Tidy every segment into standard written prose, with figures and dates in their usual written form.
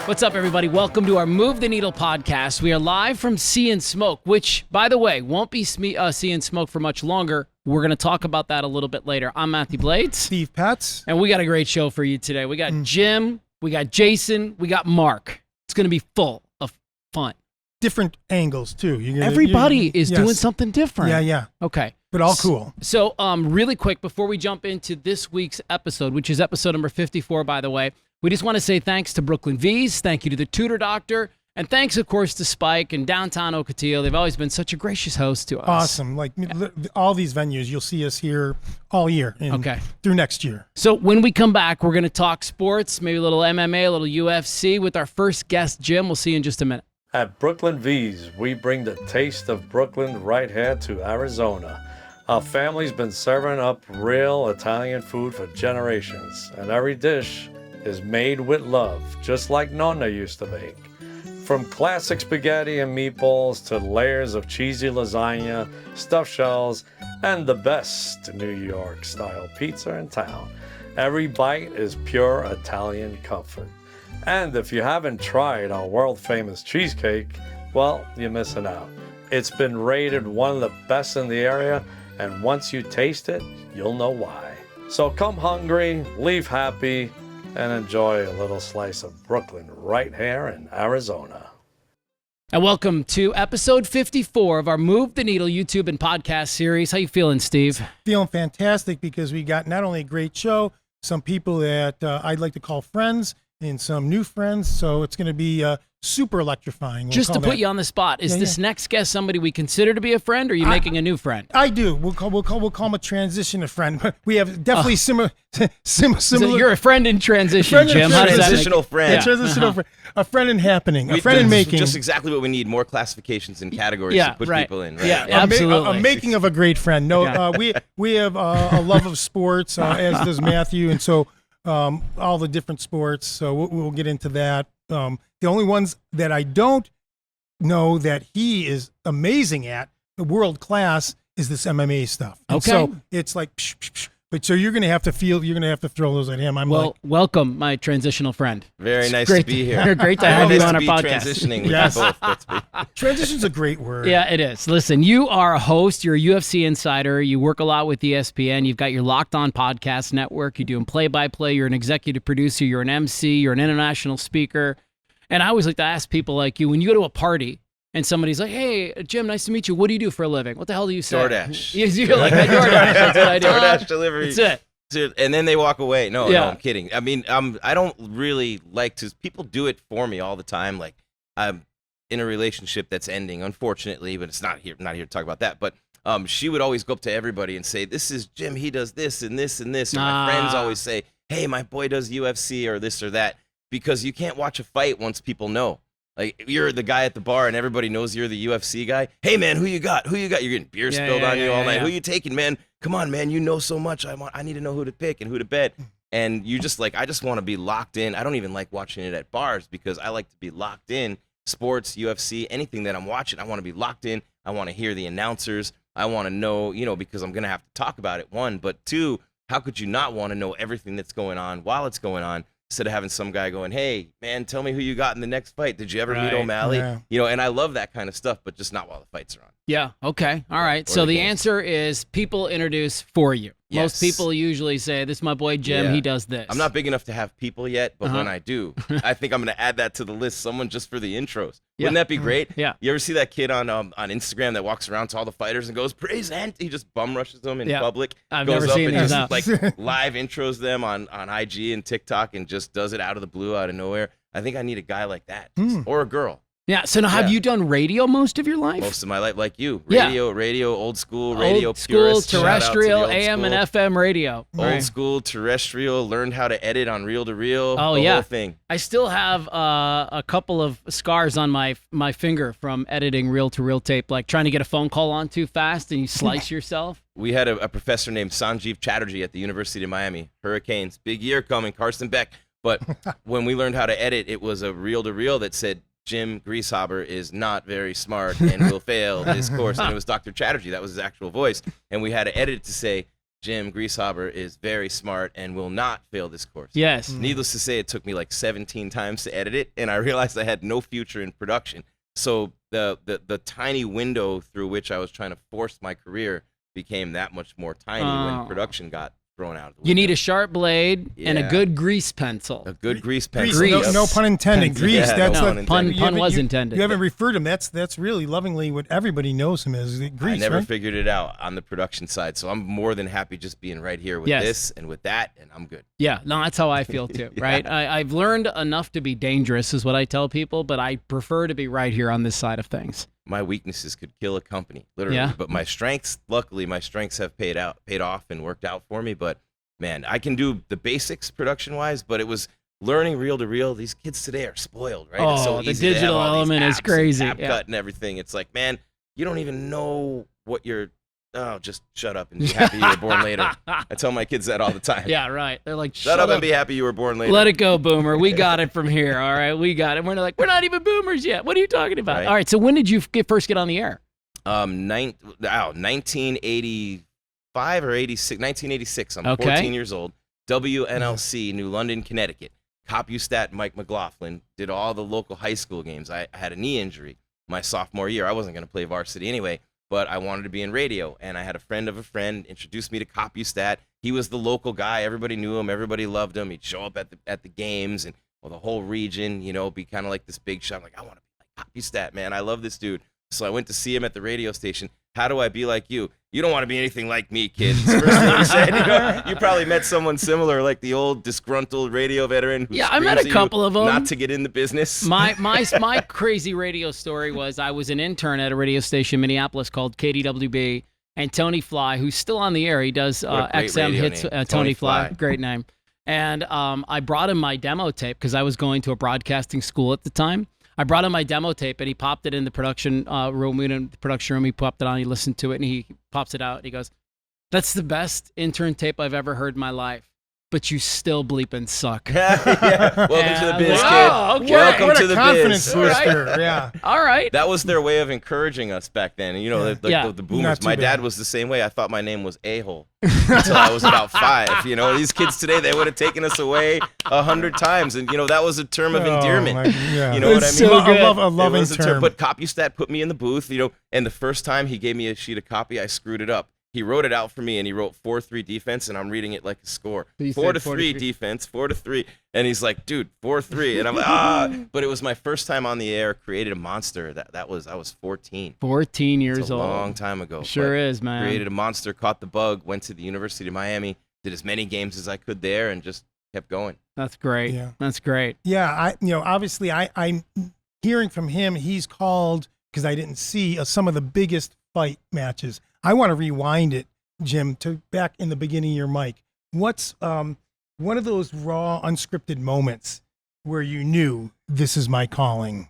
What's up, everybody? Welcome to our Move the Needle podcast. We are live from Sea and Smoke, which, by the way, won't be Sea and Smoke for much longer. We're going to talk about that a little bit later. I'm Mathew Blades. Steve Petz. And we got a great show for you today. We got Jim, we got Jason, we got Mark. It's going to be full of fun. Different angles, too. Everybody is doing something different. Yeah. Okay. But all cool. So, really quick, before we jump into this week's episode, which is episode number 54, by the way, we just want to say thanks to Brooklyn V's, thank you to the Tutor Doctor, and thanks, of course, to Spike and Downtown Ocotillo. They've always been such a gracious host to us. Awesome. Like all these venues, you'll see us here all year. Through next year. So when we come back, we're going to talk sports, maybe a little MMA, a little UFC with our first guest, Jim. We'll see you in just a minute. At Brooklyn V's, we bring the taste of Brooklyn right here to Arizona. Our family's been serving up real Italian food for generations, and every dish is made with love, just like Nonna used to make. From classic spaghetti and meatballs to layers of cheesy lasagna, stuffed shells, and the best New York-style pizza in town, every bite is pure Italian comfort. And if you haven't tried our world-famous cheesecake, well, you're missing out. It's been rated one of the best in the area, and once you taste it, you'll know why. So come hungry, leave happy, and enjoy a little slice of Brooklyn right here in Arizona. And welcome to episode 54 of our Move the Needle YouTube and podcast series. How you feeling, Steve? Feeling fantastic because we got not only a great show, some people that I'd like to call friends, and some new friends, so it's going to be super electrifying. Just to put you on the spot, is this next guest somebody we consider to be a friend, or are you making a new friend? I do. We'll call him a transition friend. But we have definitely similar. So you're a friend in transition, Jim. How does that transitional friend. Yeah, transitional friend. A friend in happening. A friend in making. Just exactly what we need. More classifications and categories to put people in. Right? Yeah, absolutely. A making of a great friend. No, we have a love of sports, as does Mathew, and so. All the different sports, so we'll get into that. The only ones that I don't know that he is amazing at, the world class, is this MMA stuff. And so it's like, but so you're going to have to throw those at him. Welcome, my transitional friend. Very nice to be here. Great to have you on our podcast. Transitioning with both. Transition's a great word. Yeah, it is. Listen, you are a host. You're a UFC insider. You work a lot with ESPN. You've got your Locked On Podcast Network. You're doing play-by-play. You're an executive producer. You're an MC. You're an international speaker. And I always like to ask people like you, when you go to a party, and somebody's like, hey, Jim, nice to meet you. What do you do for a living? What the hell do you say? DoorDash. You're like, DoorDash. That's what I do. DoorDash delivery. That's it. And then they walk away. No, I'm kidding. I mean, I don't really like to. People do it for me all the time. Like, I'm in a relationship that's ending, unfortunately, but it's not here to talk about that. But she would always go up to everybody and say, this is Jim. He does this and this and this. And my friends always say, hey, my boy does UFC or this or that. Because you can't watch a fight once people know. Like, you're the guy at the bar and everybody knows you're the UFC guy. Hey, man, who you got? You're getting beer spilled on you all night. Who you taking, man? Come on, man. You know so much. I need to know who to pick and who to bet. And you just I just want to be locked in. I don't even like watching it at bars because I like to be locked in. Sports, UFC, anything that I'm watching, I want to be locked in. I want to hear the announcers. I want to know, because I'm going to have to talk about it, one. But two, how could you not want to know everything that's going on while it's going on? Instead of having some guy going, hey, man, tell me who you got in the next fight. Did you ever meet O'Malley? Yeah. And I love that kind of stuff, but just not while the fights are on. Yeah, okay. All right. So the answer is people introduce for you. Yes. Most people usually say, this is my boy Jim, he does this. I'm not big enough to have people yet, but when I do, I think I'm going to add that to the list, someone just for the intros. Wouldn't that be great? Yeah. You ever see that kid on Instagram that walks around to all the fighters and goes, praise and he just bum rushes them in public? I've goes never up seen and that. just live intros them on IG and TikTok and just does it out of the blue, out of nowhere. I think I need a guy like that. Or a girl. Yeah, so now have you done radio most of your life? Most of my life, like you. Radio, old school, radio old school, purist. terrestrial, AM and FM radio. Old school, terrestrial, learned how to edit on reel-to-reel, the whole thing. I still have a couple of scars on my finger from editing reel-to-reel tape, like trying to get a phone call on too fast and you slice yourself. We had a professor named Sanjeev Chatterjee at the University of Miami. Hurricanes, big year coming, Carson Beck. But when we learned how to edit, it was a reel-to-reel that said, Jim Grieshaber is not very smart and will fail his course. And it was Dr. Chatterjee. That was his actual voice. And we had to edit it to say, Jim Grieshaber is very smart and will not fail this course. Yes. Needless to say, it took me like 17 times to edit it, and I realized I had no future in production. So the tiny window through which I was trying to force my career became that much more tiny when production got thrown out. You need a sharp blade and a Yeah. good grease pencil. A good grease pencil. Grease. Grease. No pun intended. Pencil. Grease. Yeah, That's no what pun intended. Pun was intended. You haven't referred to him. That's really lovingly what everybody knows him as. Grease. I never right? figured it out on the production side, so I'm more than happy just being right here with Yes. this and with that, and I'm good. Yeah, no, that's how I feel too, right? I've learned enough to be dangerous, is what I tell people, but I prefer to be right here on this side of things. My weaknesses could kill a company, literally. Yeah. But my strengths, luckily, my strengths have paid off and worked out for me. But man, I can do the basics production-wise, but it was learning reel to reel. These kids today are spoiled, right? It's so Oh, the easy to have digital all these element is apps and crazy. CapCut Yeah. and everything. It's like, man, you don't even know what you're. Oh, just shut up and be happy you were born later. I tell my kids that all the time. Yeah, right. They're like, Shut up and be happy you were born later. Let it go, boomer. We got it from here. All right, we got it. We're like, we're not even boomers yet. What are you talking about? Right. All right, so when did you first get on the air? 1985 or 86, 1986. I'm Okay. 14 years old. WNLC, New London, Connecticut. Copustat Mike McLaughlin did all the local high school games. I had a knee injury my sophomore year. I wasn't going to play varsity anyway, but I wanted to be in radio, and I had a friend of a friend introduced me to Copustat. He was the local guy. Everybody knew him. Everybody loved him. He'd show up at the games and the whole region, be kind of like this big shot. I'm like, I want to be like Copustat, man. I love this dude. So I went to see him at the radio station. How do I be like you? You don't want to be anything like me, kid. It's the first thing he said. You probably met someone similar, like the old disgruntled radio veteran. Who I met a screams at couple you of them. Not to get in the business. My crazy radio story was I was an intern at a radio station in Minneapolis called KDWB, and Tony Fly, who's still on the air, he does What a great XM radio hits. name. Tony Fly, great name. And I brought him my demo tape because I was going to a broadcasting school at the time. I brought him my demo tape, and he popped it in the production room. We were in the production room. He popped it on. He listened to it, and he pops it out. And he goes, "That's the best intern tape I've ever heard in my life. But you still bleeping suck." Yeah. Welcome to the biz, kid. Oh, okay. Welcome What to a the confidence biz. booster. Yeah. All right. That was their way of encouraging us back then. Yeah. The boomers. Not too My dad bad. was the same way. I thought my name was A-hole until I was about 5. These kids today, they would have taken us away 100 times. And, that was a term of endearment. Yeah. You know what I It's mean? so good. I love a It loving was a term. But Copustat put me in the booth, and the first time he gave me a sheet of copy, I screwed it up. He wrote it out for me, and he wrote 4-3 defense, and I'm reading it like a score. You 4-3 said 4-3 defense, 4-3. And he's like, dude, 4-3. And I'm like, But it was my first time on the air, created a monster. I was 14. 14 years It's a old. long time ago. Sure but is, man. Created a monster, caught the bug, went to the University of Miami, did as many games as I could there, and just kept going. That's great. Yeah. That's great. Yeah, obviously, I'm hearing from him. He's called, because I didn't see, some of the biggest fight matches. I want to rewind it, Jim, to back in the beginning of your mic. What's one of those raw, unscripted moments where you knew this is my calling?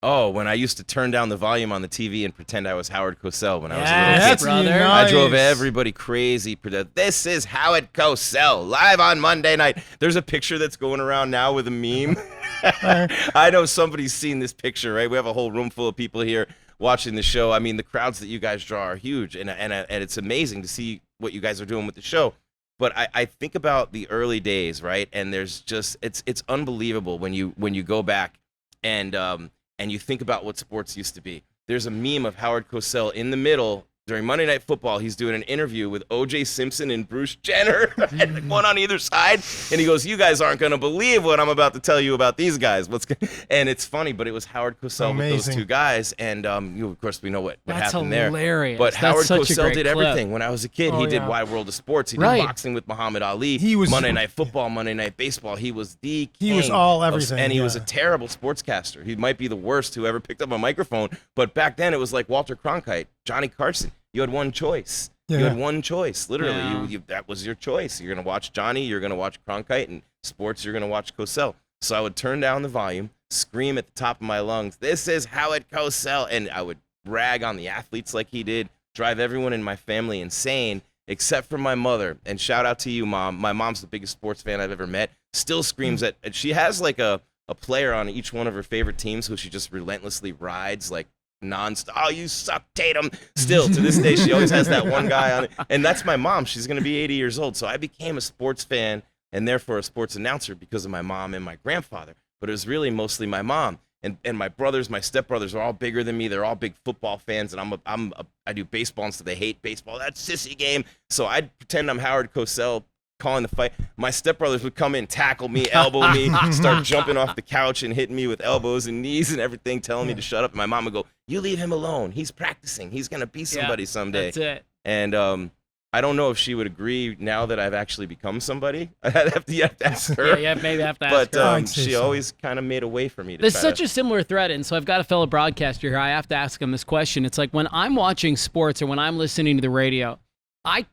Oh, when I used to turn down the volume on the TV and pretend I was Howard Cosell when I was a little Yes, kid. That's brother. nice. I drove everybody crazy. This is Howard Cosell, live on Monday night. There's a picture that's going around now with a meme. I know somebody's seen this picture, right? We have a whole room full of people here watching the show. I mean, the crowds that you guys draw are huge, and it's amazing to see what you guys are doing with the show. But I think about the early days, right? And there's just it's unbelievable when you go back and you think about what sports used to be. There's a meme of Howard Cosell in the middle during Monday Night Football. He's doing an interview with O.J. Simpson and Bruce Jenner, and one on either side. And he goes, "You guys aren't going to believe what I'm about to tell you about these guys." And it's funny, but it was Howard Cosell with those Amazing. two guys. And of course, we know what That's happened there. hilarious. But That's Howard such a Cosell great did clip. everything. When I was a kid, Oh, he did yeah. Wide World of Sports. He did Right. boxing with Muhammad Ali. He was- Monday Night Football, Monday Night Baseball. He was the king. He was all of- everything, and he was a yeah. terrible sportscaster. He might be the worst who ever picked up a microphone. But back then, it was like Walter Cronkite, Johnny Carson. You had one choice. You Yeah. had one choice, literally. Yeah. That was your choice. You're going to watch Johnny, you're going to watch Cronkite, and sports, you're going to watch Cosell. So I would turn down the volume, scream at the top of my lungs, "This is Howard Cosell," and I would brag on the athletes like he did, drive everyone in my family insane, except for my mother. And shout out to you, Mom. My mom's the biggest sports fan I've ever met. Still screams at, she has like a player on each one of her favorite teams who she just relentlessly rides, like nonstop. Oh, you suck, Tatum. Still, to this day, she always has that one guy on it. And that's my mom. She's going to be 80 years old. So I became a sports fan and therefore a sports announcer because of my mom and my grandfather. But it was really mostly my mom. And my brothers, my stepbrothers are all bigger than me. They're all big football fans. And I do baseball, and so they hate baseball. That's sissy game. So I'd pretend I'm Howard Cosell calling the fight. My stepbrothers would come in, tackle me, elbow me, start jumping off the couch and hitting me with elbows and knees and everything, telling me to shut up. And my mom would go, "You leave him alone. He's practicing. He's going to be somebody someday." That's it. And I don't know if she would agree now that I've actually become somebody. You have to ask her. Yeah, maybe have to ask her. But she always kind of made a way for me to There's such a similar thread, and so I've got a fellow broadcaster here. I have to ask him this question. It's like when I'm watching sports or when I'm listening to the radio, I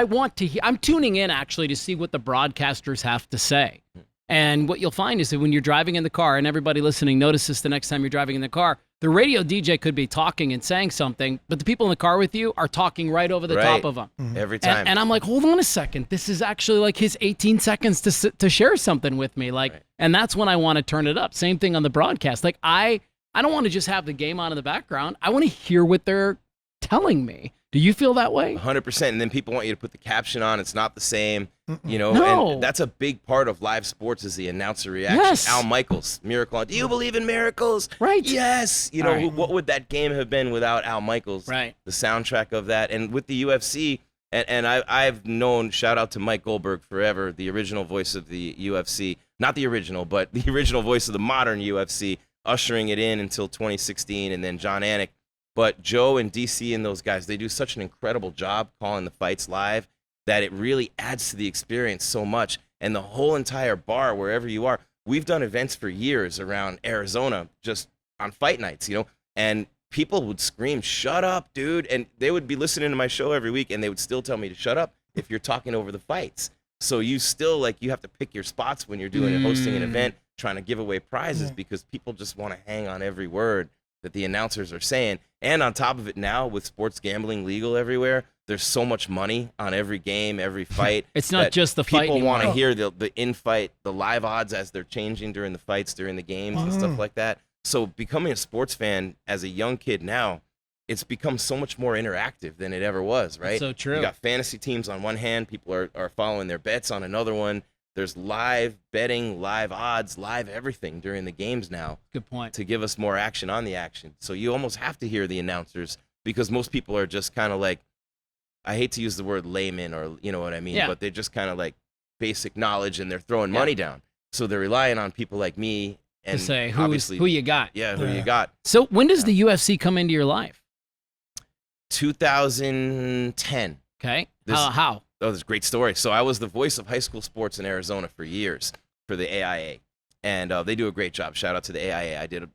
want to hear, I'm tuning in actually to see what the broadcasters have to say. And what you'll find is that when you're driving in the car, and everybody listening, notice this the next time you're driving in the car, the radio DJ could be talking and saying something, but the people in the car with you are talking right over the top of them. Every time. And I'm like, hold on a second. This is actually like his 18 seconds to share something with me. Like, and that's when I want to turn it up. Same thing on the broadcast. Like, I don't want to just have the game on in the background. I want to hear what they're telling me. Do you feel that way? 100%. And then people want you to put the caption on. It's not the same, you know. No. And that's a big part of live sports is the announcer reaction. Yes. Al Michaels, Miracle on. Do you believe in miracles? Right. Yes. You know, what would that game have been without Al Michaels? Right. The soundtrack of that. And with the UFC, and I've known, shout out to Mike Goldberg forever, the original voice of the UFC. Not the original, but the original voice of the modern UFC, ushering it in until 2016, and then John Anik. But Joe and DC and those guys, they do such an incredible job calling the fights live that it really adds to the experience so much. And the whole entire bar, wherever you are, we've done events for years around Arizona just on fight nights, you know, and people would scream, "Shut up, dude." And they would be listening to my show every week, and they would still tell me to shut up if you're talking over the fights. So you still, like, you have to pick your spots when you're doing it, hosting an event, trying to give away prizes because people just want to hang on every word that the announcers are saying. And on top of it now, with sports gambling legal everywhere, there's so much money on every game, every fight. It's not just the fight People want to anymore. hear the in-fight, the live odds as they're changing during the fights, during the games and stuff like that. So becoming a sports fan as a young kid now, it's become so much more interactive than it ever was, right? So true. You got fantasy teams on one hand, people are following their bets on another one. There's live betting, live odds, live everything during the games now. Good point. To give us more action on the action. So you almost have to hear the announcers because most people are just kind of like, I hate to use the word layman or you know what I mean, but they're just kind of like basic knowledge and they're throwing money down. So they're relying on people like me and to say obviously who you got. Yeah, who you got. So when does the UFC come into your life? 2010. Okay. How? Oh, this is a great story. So I was the voice of high school sports in Arizona for years for the AIA, and they do a great job. Shout out to the AIA. I did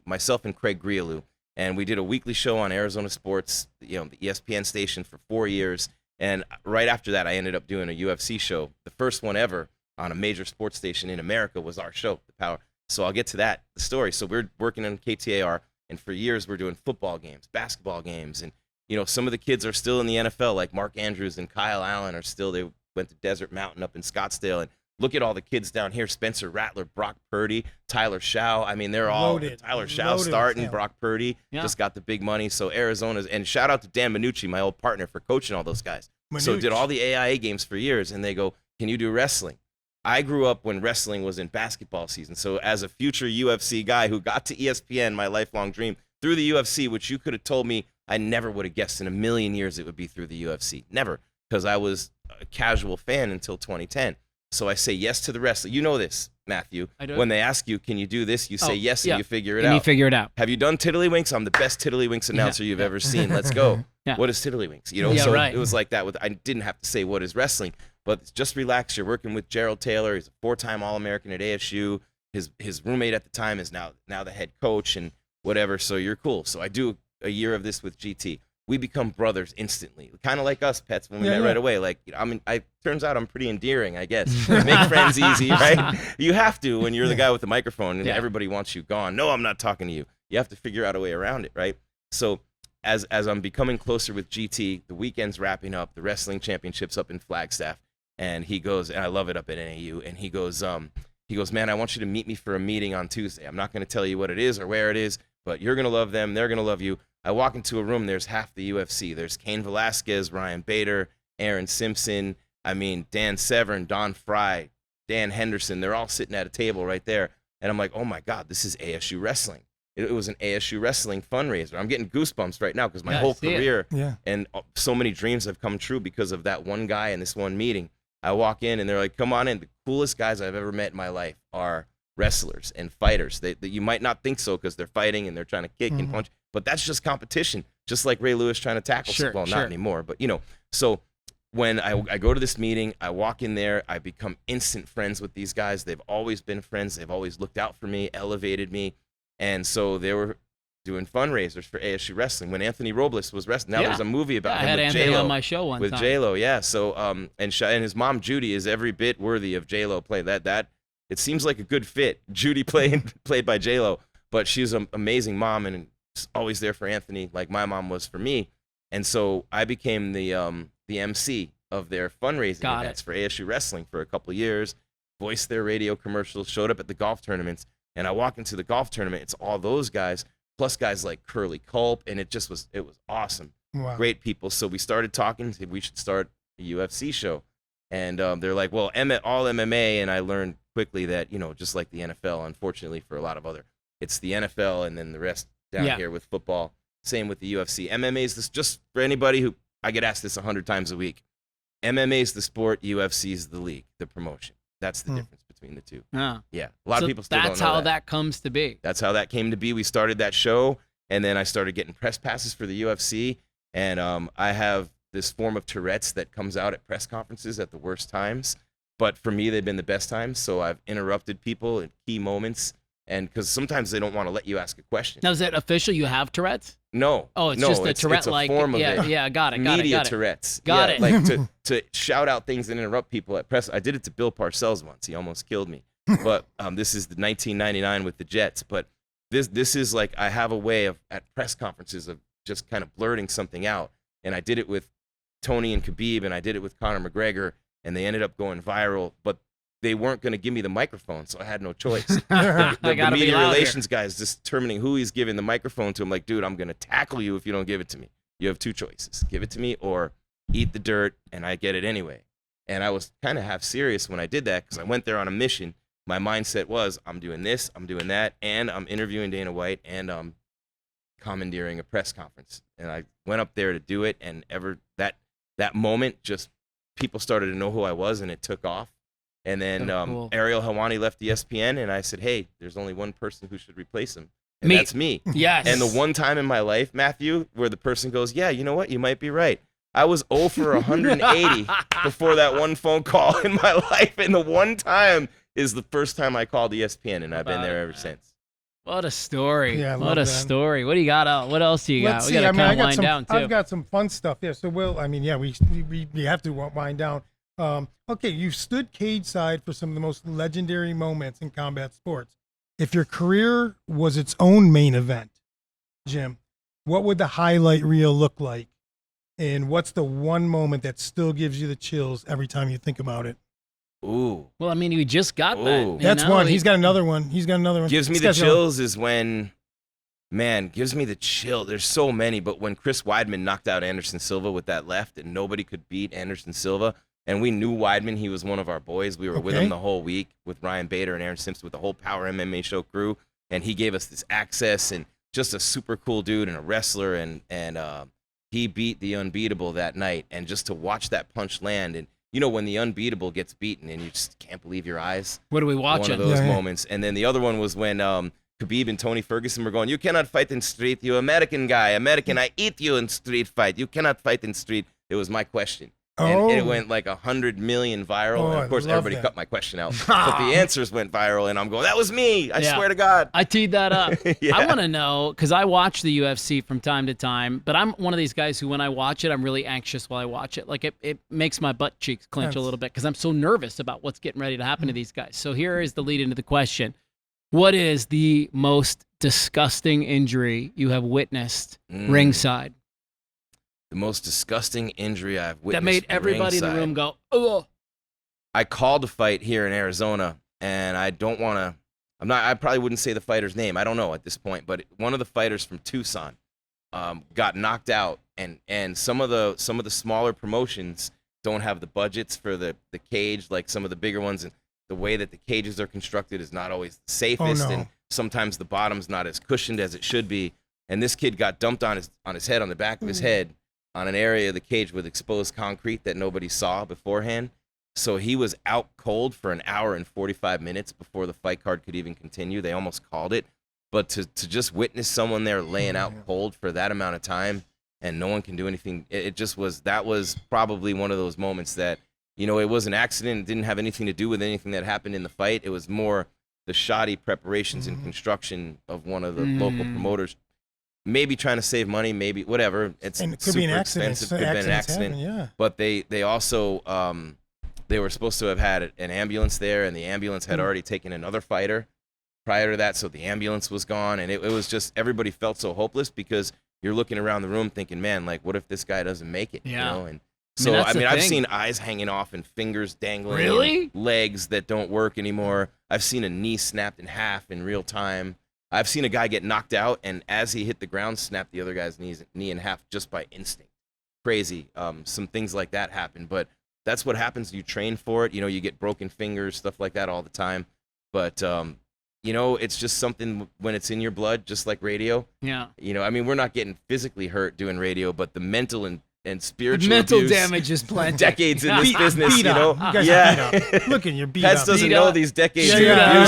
myself and Craig Grieshaber, and we did a weekly show on Arizona sports, you know, the ESPN station for 4 years. And right after that, I ended up doing a UFC show. The first one ever on a major sports station in America was our show, The Power. So I'll get to that story. So we're working on KTAR, and for years we're doing football games, basketball games, and you know, some of the kids are still in the NFL, like Mark Andrews and Kyle Allen are still, they went to Desert Mountain up in Scottsdale. And look at all the kids down here, Spencer Rattler, Brock Purdy, Tyler Shaw. I mean, they're all, Tyler Shaw starting, Brock Purdy just got the big money. So Arizona's, and shout out to Dan Minucci, my old partner, for coaching all those guys. So did all the AIA games for years. And they go, can you do wrestling? I grew up when wrestling was in basketball season. So as a future UFC guy who got to ESPN, my lifelong dream, through the UFC, which you could have told me I never would have guessed in a million years it would be through the UFC. Never, because I was a casual fan until 2010. So I say yes to the wrestling. You know this, Mathew. I do. When they ask you, can you do this? You say yes and you figure it out. out. You figure it out. Have you done Tiddlywinks? I'm the best Tiddlywinks announcer you've ever seen. Let's go. What is Tiddlywinks? You know, so it was like that. I didn't have to say what is wrestling, but just relax. You're working with Gerald Taylor. He's a 4-time All-American at ASU. His roommate at the time is now the head coach and whatever. So you're cool. So I do a year of this with GT. We become brothers instantly, kind of like us, Petz, when we met right away. Like, you know, I mean, turns out I'm pretty endearing, I guess. Make friends easy, right? You have to when you're the guy with the microphone and everybody wants you gone. No, I'm not talking to you. You have to figure out a way around it, right? So as I'm becoming closer with GT, the weekend's wrapping up, the wrestling championships up in Flagstaff, and he goes, and I love it up at NAU, and he goes, man, I want you to meet me for a meeting on Tuesday. I'm not going to tell you what it is or where it is, but you're going to love them. They're going to love you. I walk into a room, there's half the UFC. There's Cain Velasquez, Ryan Bader, Aaron Simpson, Dan Severn, Don Fry, Dan Henderson. They're all sitting at a table right there. And I'm like, oh, my God, this is ASU Wrestling. It was an ASU Wrestling fundraiser. I'm getting goosebumps right now because my whole career and so many dreams have come true because of that one guy in this one meeting. I walk in, and they're like, come on in. The coolest guys I've ever met in my life are wrestlers and fighters. You might not think so because they're fighting and they're trying to kick and punch, but that's just competition, just like Ray Lewis trying to tackle. Well, not anymore, but, so when I go to this meeting, I walk in there, I become instant friends with these guys. They've always been friends. They've always looked out for me, elevated me. And so they were doing fundraisers for ASU Wrestling when Anthony Robles was wrestling. Now there's a movie about him with with Anthony J-Lo. on my show one time. With J-Lo, yeah. So and his mom Judy is every bit worthy of J-Lo playing that. It seems like a good fit. Judy played by J-Lo, but she's an amazing mom and always there for Anthony, like my mom was for me. And so I became the MC of their fundraising events for ASU Wrestling for a couple of years. Voiced their radio commercials, showed up at the golf tournaments. And I walk into the golf tournament, it's all those guys, plus guys like Curly Culp, and it was awesome. Wow. Great people. So we started talking, said we should start a UFC show. And they're like, well, all MMA, and I learned quickly that, just like the NFL, unfortunately for a lot of it's the NFL and then the rest down here with football. Same with the UFC. MMA is this, just for anybody who, I get asked this 100 times a week. MMA is the sport, UFC is the league, the promotion. That's the difference between the two. Yeah. A lot of people still don't know that. That's how that comes to be. That's how that came to be. We started that show, and then I started getting press passes for the UFC, and I have this form of Tourette's that comes out at press conferences at the worst times. But for me, they've been the best times, so I've interrupted people at key moments, and because sometimes they don't want to let you ask a question. Now, is it official you have Tourette's? No. Oh, it's just a Tourette-like. It's a form of it. Yeah, got it. Media Tourette's. Got it. Like to shout out things and interrupt people at press. I did it to Bill Parcells once. He almost killed me. But this is the 1999 with the Jets. But this is like I have a way of at press conferences of just kind of blurting something out. And I did it with Tony and Khabib, and I did it with Conor McGregor, and they ended up going viral. But they weren't going to give me the microphone, so I had no choice. The media relations guy is just determining who he's giving the microphone to. I'm like, dude, I'm going to tackle you if you don't give it to me. You have two choices. Give it to me or eat the dirt, and I get it anyway. And I was kind of half serious when I did that because I went there on a mission. My mindset was, I'm doing this, I'm doing that, and I'm interviewing Dana White, and I'm commandeering a press conference. And I went up there to do it, and that moment, just people started to know who I was, and it took off. And then cool. Ariel Helwani left ESPN, and I said, hey, there's only one person who should replace him, and that's me. Yes. And the one time in my life, Mathew, where the person goes, yeah, you know what? You might be right. I was 0 for 180 before that one phone call in my life, and the one time is the first time I called ESPN, and I've been there ever since. What a story. Yeah, what a story. What do you got? What else do you got? We got to kind of wind down, too. I've got some fun stuff. Yeah, so we have to wind down. Okay, you've stood cage side for some of the most legendary moments in combat sports. If your career was its own main event, Jim, what would the highlight reel look like? And what's the one moment that still gives you the chills every time you think about it? Ooh. Well, I mean, we just got that. That's one. He's got another one. Gives me the chills is when, gives me the chill. There's so many, but when Chris Weidman knocked out Anderson Silva with that left and nobody could beat Anderson Silva, and we knew Weidman, he was one of our boys. We were with him the whole week with Ryan Bader and Aaron Simpson with the whole Power MMA show crew, and he gave us this access and just a super cool dude and a wrestler, and he beat the unbeatable that night. And just to watch that punch land, and when the unbeatable gets beaten and you just can't believe your eyes. What are we watching? One of those moments. And then the other one was when Khabib and Tony Ferguson were going, you cannot fight in street, you American guy. American, I eat you in street fight. You cannot fight in street. It was my question. And it went like 100 million viral. And of course, everybody cut my question out. But the answers went viral, and I'm going, that was me. I swear to God. I teed that up. I want to know, because I watch the UFC from time to time, but I'm one of these guys who, when I watch it, I'm really anxious while I watch it. Like, it makes my butt cheeks clench a little bit because I'm so nervous about what's getting ready to happen to these guys. So here is the lead into the question. What is the most disgusting injury you have witnessed ringside? The most disgusting injury I've witnessed. That made everybody ringside. In the room go, oh. I called a fight here in Arizona, and I don't want to I probably wouldn't say the fighter's name. I don't know at this point, but one of the fighters from Tucson got knocked out, and some of the smaller promotions don't have the budgets for the cage like some of the bigger ones, and the way that the cages are constructed is not always the safest, and sometimes the bottom's not as cushioned as it should be. And this kid got dumped on his head, on the back of his head, on an area of the cage with exposed concrete that nobody saw beforehand. So he was out cold for an hour and 45 minutes before the fight card could even continue. They almost called it. But to just witness someone there laying out cold for that amount of time and no one can do anything, that was probably one of those moments that, you know, it was an accident. It didn't have anything to do with anything that happened in the fight. It was more the shoddy preparations and construction of one of the local promoters. Maybe trying to save money, maybe whatever. It could be an accident. Could have been an accident. Happen, But they also they were supposed to have had an ambulance there, and the ambulance had already taken another fighter prior to that, so the ambulance was gone, and it was just, everybody felt so hopeless because you're looking around the room thinking, man, like, what if this guy doesn't make it? Yeah. You know? And so I've seen eyes hanging off and fingers dangling, really? And legs that don't work anymore. I've seen a knee snapped in half in real time. I've seen a guy get knocked out, and as he hit the ground, snap the other guy's knee in half just by instinct. Crazy. Some things like that happen, but that's what happens. You train for it. You know, you get broken fingers, stuff like that all the time. But, you know, it's just something when it's in your blood, just like radio. Yeah. You know, I mean, we're not getting physically hurt doing radio, but the mental and spiritual mental abuse, damage is plenty. Decades in this business, you know. You guys are beat up. Look at your beat Petz up. doesn't know these decades.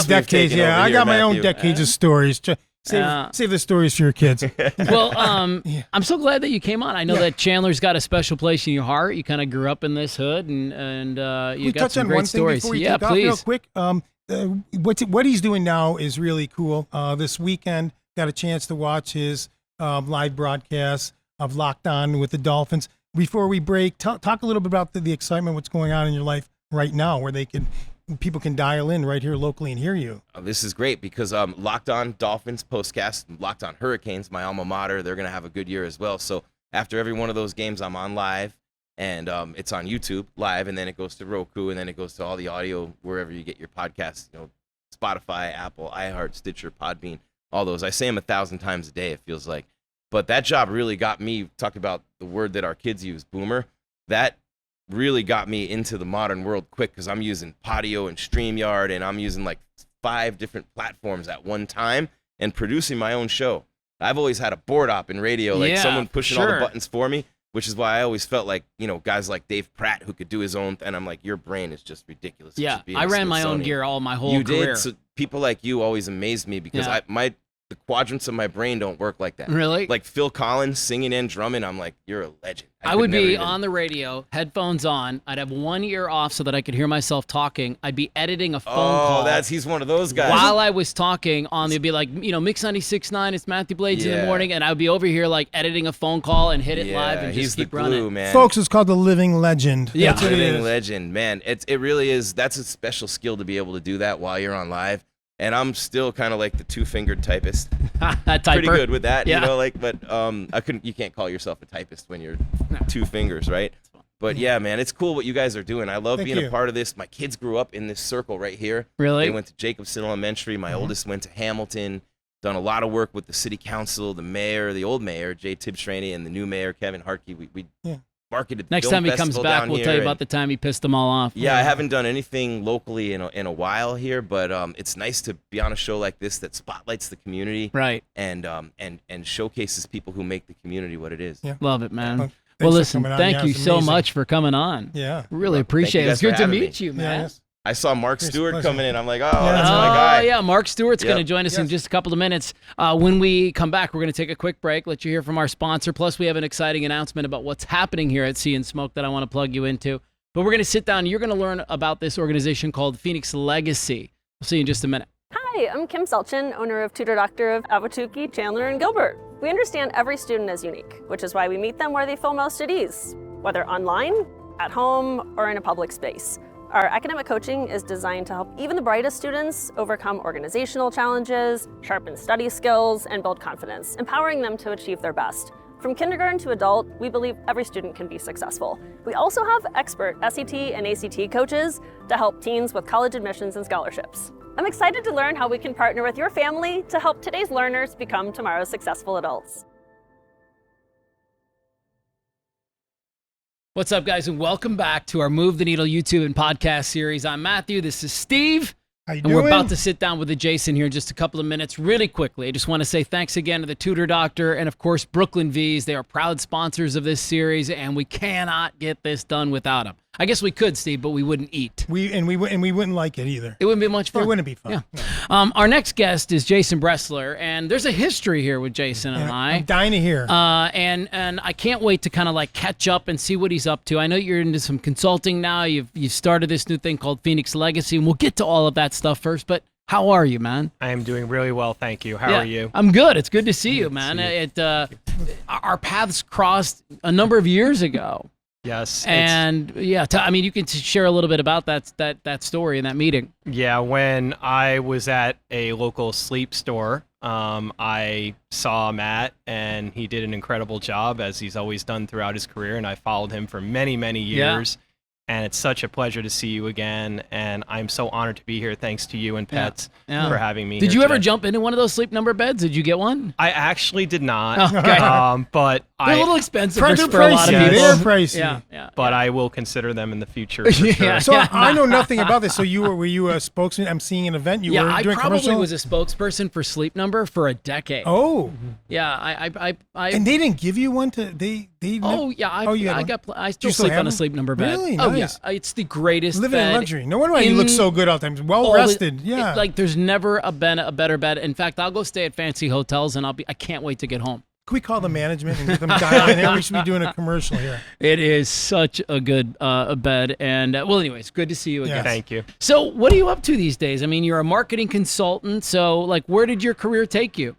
Decades. Yeah, I got my own decades of stories. Save the stories for your kids. Well, I'm so glad that you came on. I know that Chandler's got a special place in your heart. You kind of grew up in this hood, and you got some great stories. Yeah, please. Real quick. What he's doing now is really cool. This weekend, got a chance to watch his live broadcast of Locked On with the Dolphins. Before we break, talk a little bit about the excitement, what's going on in your life right now, where people can dial in right here locally and hear you. This is great because Locked On Dolphins postcast, Locked On Hurricanes, my alma mater, they're going to have a good year as well. So after every one of those games, I'm on live, and it's on YouTube live, and then it goes to Roku, and then it goes to all the audio wherever you get your podcasts, you know, Spotify, Apple, iHeart, Stitcher, Podbean, all those. I say them 1,000 times a day, it feels like. But that job really got me, talking about the word that our kids use, boomer, that really got me into the modern world quick because I'm using Podio and StreamYard, and I'm using like 5 different platforms at one time and producing my own show. I've always had a board op in radio, like someone pushing all the buttons for me, which is why I always felt like, you know, guys like Dave Pratt who could do his own, and I'm like, your brain is just ridiculous. Yeah, I ran my own gear all my whole career. You did? So people like you always amaze me because the quadrants of my brain don't work like that. Really? Like Phil Collins singing and drumming, I'm like, you're a legend. I would be on the radio, headphones on. I'd have one ear off so that I could hear myself talking. I'd be editing a phone call. He's one of those guys. While I was talking they'd be like, you know, Mix 96.9, it's Mathew Blades in the morning, and I would be over here like editing a phone call and hit it live and just keep running. Glue, man. Folks, it's called the Living Legend. Yeah, Living Legend, man. It really is. That's a special skill to be able to do that while you're on live. And I'm still kind of like the 2-fingered typist. Pretty good with that, you know, like, but you can't call yourself a typist when you're 2 fingers, right? But yeah, man, it's cool what you guys are doing. I love being a part of this. My kids grew up in this circle right here. Really? They went to Jacobson Elementary. My oldest went to Hamilton. Done a lot of work with the city council, the mayor, the old mayor, Jay Tibshraeny, and the new mayor, Kevin Harkey. We marketed. Next time he comes back, we'll tell you about the time he pissed them all off. Yeah, I haven't done anything locally in a while here, but it's nice to be on a show like this that spotlights the community, right? And showcases people who make the community what it is. Yeah. Love it, man. Well, listen, thank you so much for coming on. Yeah, really appreciate it. It's good to meet you, man. Yes. I saw Mark Stewart coming in. I'm like, that's my guy. Oh, yeah, Mark Stewart's going to join us in just a couple of minutes. When we come back, we're going to take a quick break, let you hear from our sponsor. Plus, we have an exciting announcement about what's happening here at Sea and Smoke that I want to plug you into. But we're going to sit down. You're going to learn about this organization called Phoenix Legacy. We'll see you in just a minute. Hi, I'm Kim Selchin, owner of Tutor Doctor of Ahwatukee, Chandler, and Gilbert. We understand every student is unique, which is why we meet them where they feel most at ease, whether online, at home, or in a public space. Our academic coaching is designed to help even the brightest students overcome organizational challenges, sharpen study skills, and build confidence, empowering them to achieve their best. From kindergarten to adult, we believe every student can be successful. We also have expert SAT and ACT coaches to help teens with college admissions and scholarships. I'm excited to learn how we can partner with your family to help today's learners become tomorrow's successful adults. What's up, guys, and welcome back to our Move the Needle YouTube and podcast series. I'm Mathew. This is Steve. How you and doing? We're about to sit down with Jason here in just a couple of minutes. Really quickly, I just want to say thanks again to the Tutor Doctor and, of course, Brooklyn V's. They are proud sponsors of this series, and we cannot get this done without them. I guess we could, Steve, but we wouldn't eat. We wouldn't like it either. It wouldn't be much fun. It wouldn't be fun. Yeah. No. Our next guest is Jason Bressler, and there's a history here with Jason and I. I'm dying to hear. And I can't wait to kind of like catch up and see what he's up to. I know you're into some consulting now. You've started this new thing called Phoenix Legacy, and we'll get to all of that stuff first. But how are you, man? I am doing really well, thank you. How are you? I'm good. It's good to see you, man. Our paths crossed a number of years ago. Yes. And I mean, you can share a little bit about that story and that meeting. Yeah, when I was at a local sleep store, I saw Matt, and he did an incredible job, as he's always done throughout his career, and I followed him for many, many years. And it's such a pleasure to see you again, and I'm so honored to be here. Thanks to you and Petz for having me. Did here you ever today. jump into one of those sleep number beds? Did you get one? I actually did not. Okay. But They're a little expensive They're for a lot of pricey. people. They're pricey. Yeah. but I will consider them in the future for sure. Yeah. So I know nothing about this. So were you a spokesman? I'm seeing an event. You were I doing probably commercial? was a spokesperson for Sleep Number for a decade. Oh, Yeah, I and they didn't give you one to they. Oh yeah, you had one? I still still sleep have on a one? Sleep Number bed. Really? Oh Nice. yeah, it's the greatest living bed in luxury. No wonder why you look so good all the time. Well all the- rested. Yeah. Like there's never a better bed. In fact, I'll go stay at fancy hotels, and I can't wait to get home. Can we call the management and get them dialed in here? We should be doing a commercial here. It is such a good bed, and well, anyways, good to see you again. Yes. Thank you. So, what are you up to these days? I mean, you're a marketing consultant, so like, where did your career take you?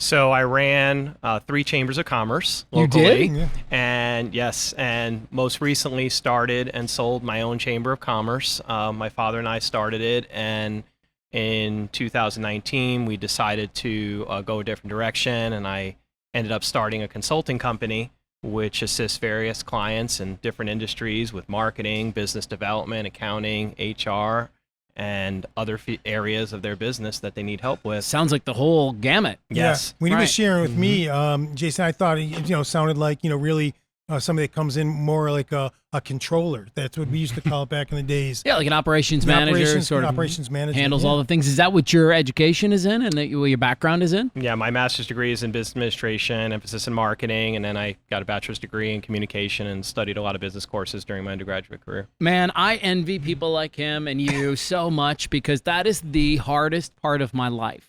So I ran 3 chambers of commerce You locally. did? Yeah. And yes, and most recently started and sold my own chamber of commerce. My father and I started it, and in 2019 we decided to go a different direction, and I ended up starting a consulting company which assists various clients in different industries with marketing, business development, accounting, HR, and other areas of their business that they need help with. Sounds like the whole gamut. Yes. Yeah. When he Right. was sharing with me, Jason, I thought he, sounded like, really somebody that comes in more like a controller. That's what we used to call it back in the days. Yeah, like an operations manager, sort of operations manager handles yeah. all the things. Is that what your education is in, and that what your background is in? Yeah, my master's degree is in business administration, emphasis in marketing, and then I got a bachelor's degree in communication and studied a lot of business courses during my undergraduate career. Man, I envy people like him and you so much, because that is the hardest part of my life.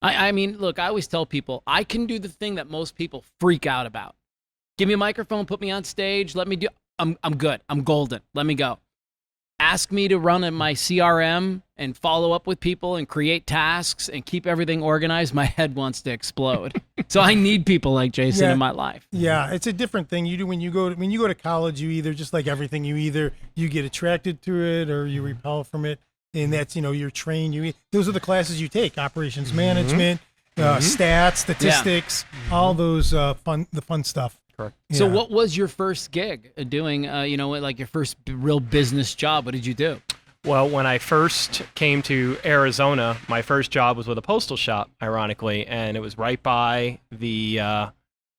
I mean, look, I always tell people I can do the thing that most people freak out about. Give me a microphone, put me on stage, let me do. I'm good. I'm golden. Let me go. Ask me to run my CRM and follow up with people and create tasks and keep everything organized. My head wants to explode. So I need people like Jason Yeah. in my life. Yeah, it's a different thing. You do when you go to college. You either, just like everything, you get attracted to it or you repel from it, and that's you're trained. Those are the classes you take: operations management, stats, statistics, all those fun stuff. Correct. So Yeah. what was your first gig doing, like your first real business job? What did you do? Well, when I first came to Arizona, my first job was with a postal shop, ironically, and it was right by the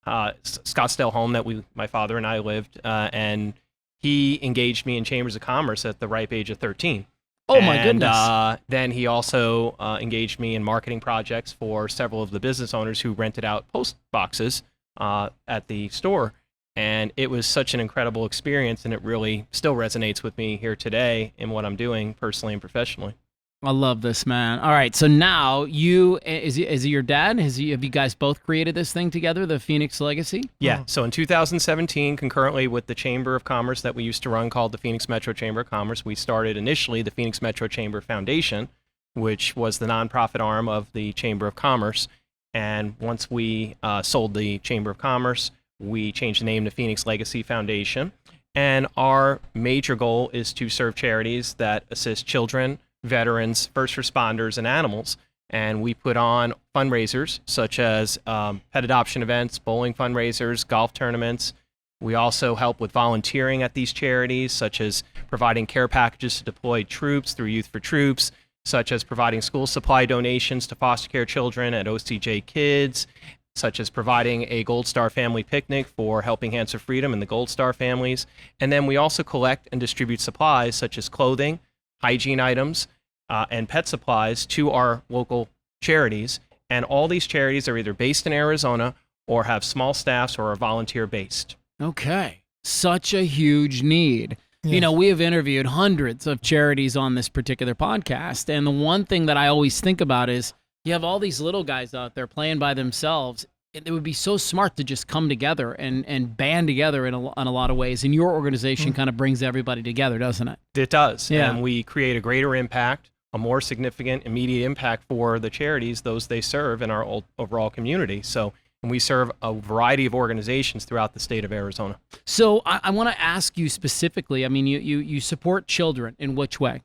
Scottsdale home that my father and I lived, and he engaged me in chambers of commerce at the ripe age of 13. Oh, my goodness. Then he also engaged me in marketing projects for several of the business owners who rented out post boxes at the store. And it was such an incredible experience, and it really still resonates with me here today in what I'm doing personally and professionally. I love this, man. All right, so now is it your dad? Have you guys both created this thing together, the Phoenix Legacy? Yeah, so in 2017, concurrently with the Chamber of Commerce that we used to run called the Phoenix Metro Chamber of Commerce, we started initially the Phoenix Metro Chamber Foundation, which was the nonprofit arm of the Chamber of Commerce. And once we sold the Chamber of Commerce, we changed the name to Phoenix Legacy Foundation. And our major goal is to serve charities that assist children, veterans, first responders, and animals. And we put on fundraisers such as pet adoption events, bowling fundraisers, golf tournaments. We also help with volunteering at these charities, such as providing care packages to deployed troops through Youth for Troops, such as providing school supply donations to foster care children at OCJ Kids, such as providing a Gold Star family picnic for Helping Hands for Freedom and the Gold Star families. And then we also collect and distribute supplies such as clothing, hygiene items, and pet supplies to our local charities. And all these charities are either based in Arizona or have small staffs or are volunteer-based. Okay. Such a huge need. Yes. You know, we have interviewed hundreds of charities on this particular podcast, and the one thing that I always think about is you have all these little guys out there playing by themselves. It would be so smart to just come together and band together in a lot of ways, and your organization kind of brings everybody together, doesn't it? It does, Yeah. and we create a greater impact, a more significant immediate impact for the charities, those they serve in our overall community. So and we serve a variety of organizations throughout the state of Arizona. So I want to ask you specifically, I mean, you support children in which way?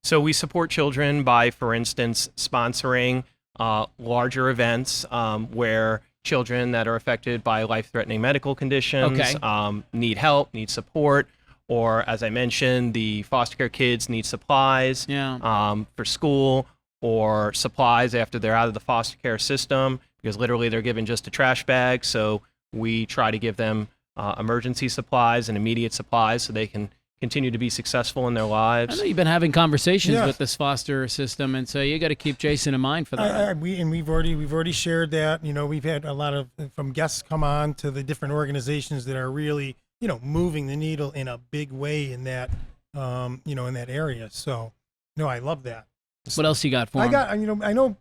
So we support children by, for instance, sponsoring larger events where children that are affected by life-threatening medical conditions need help, need support, or as I mentioned, the foster care kids need supplies for school or supplies after they're out of the foster care system, because literally they're given just a trash bag. So we try to give them emergency supplies and immediate supplies so they can continue to be successful in their lives. I know you've been having conversations with this foster system, and so you got to keep Jason in mind for that. We've already shared that. You know, we've had a lot of from guests come on to the different organizations that are really, you know, moving the needle in a big way in that, you know, in that area. So, no, I love that. What else you got for him? I know,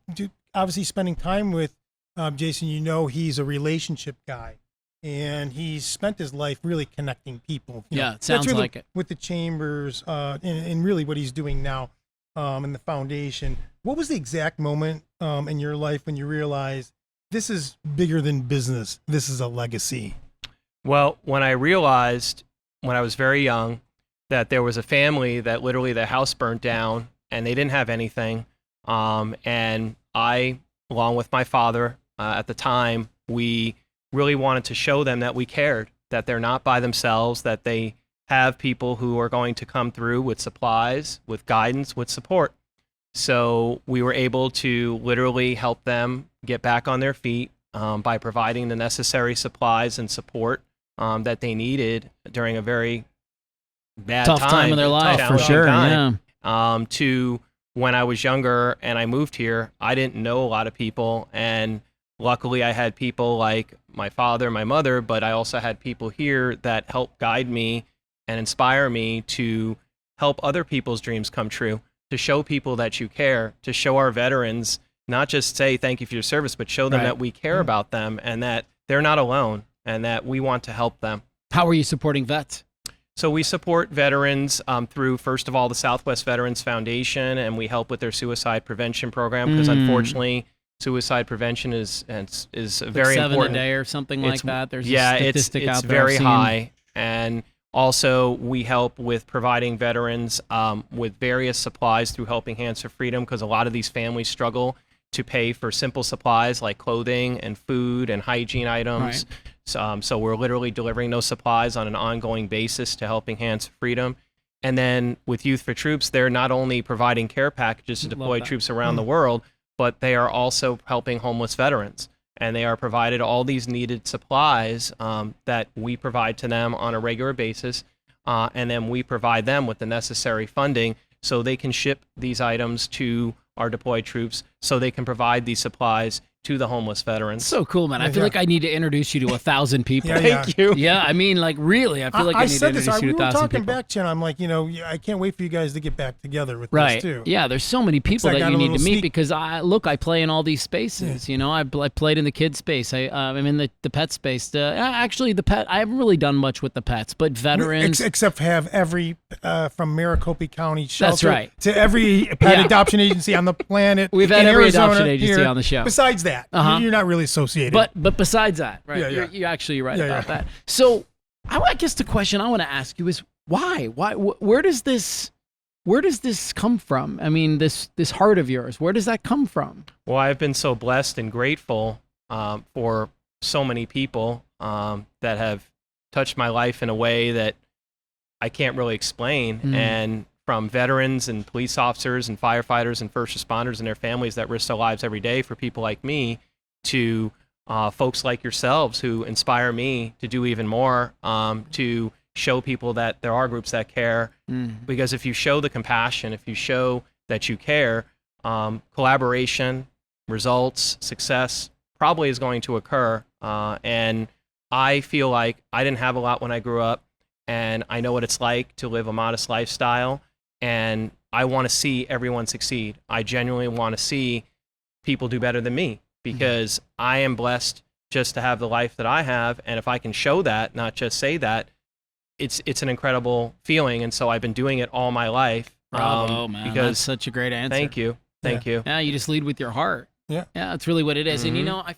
obviously spending time with Jason, you know, he's a relationship guy. And he's spent his life really connecting people. It sounds really like it. With the chambers and really what he's doing now in the foundation. What was the exact moment in your life when you realized this is bigger than business? This is a legacy. Well, when I realized when I was very young that there was a family that literally the house burnt down and they didn't have anything. And I, along with my father at the time, we really wanted to show them that we cared, that they're not by themselves, that they have people who are going to come through with supplies, with guidance, with support. So we were able to literally help them get back on their feet by providing the necessary supplies and support that they needed during a very bad tough time in their life, for sure. To when I was younger and I moved here, I didn't know a lot of people, and luckily I had people like my father, my mother, but I also had people here that helped guide me and inspire me to help other people's dreams come true, to show people that you care, to show our veterans, not just say thank you for your service, but show them that we care about them and that they're not alone and that we want to help them. How are you supporting vets? So we support veterans through, first of all, the Southwest Veterans Foundation, and we help with their suicide prevention program because unfortunately, suicide prevention is very 7 important. a day or something like that. There's a it's statistic out there very I've seen. high. And also we help with providing veterans with various supplies through Helping Hands for Freedom, because a lot of these families struggle to pay for simple supplies like clothing and food and hygiene items. So we're literally delivering those supplies on an ongoing basis to Helping Hands for Freedom. And then with Youth for Troops, they're not only providing care packages to deploy troops around the world, but they are also helping homeless veterans. And they are provided all these needed supplies that we provide to them on a regular basis. And then we provide them with the necessary funding so they can ship these items to our deployed troops so they can provide these supplies to the homeless veterans. So cool, man. I feel like I need to introduce you to 1,000 people. Thank you. Yeah, I mean, like, really, I feel like I need to introduce you to 1,000 people. We were talking back, Chen. I'm like, you know, I can't wait for you guys to get back together with this too. Yeah, there's so many people that you need to meet because I play in all these spaces. You know, I played in the kids space. I'm in the pet space. Actually, the pet, I haven't really done much with the pets, but veterans. Except have every, from Maricopa County shelter to every pet adoption agency on the planet. We've had every adoption agency on the show. Besides that, you're not really associated. But besides that, you're actually right about that. So I guess the question I want to ask you is why? Where does this come from? I mean, this heart of yours, where does that come from? Well, I've been so blessed and grateful for so many people that have touched my life in a way that I can't really explain. And from veterans and police officers and firefighters and first responders and their families that risk their lives every day for people like me, to folks like yourselves who inspire me to do even more, to show people that there are groups that care. Because if you show the compassion, if you show that you care, collaboration, results, success probably is going to occur. And I feel like I didn't have a lot when I grew up, and I know what it's like to live a modest lifestyle, and I want to see everyone succeed. I genuinely want to see people do better than me, because I am blessed just to have the life that I have, and if I can show that, not just say that, it's an incredible feeling. And so I've been doing it all my life. Bravo, man. Because that's such a great answer. Thank you. Yeah, you just lead with your heart. Yeah, that's really what it is. And I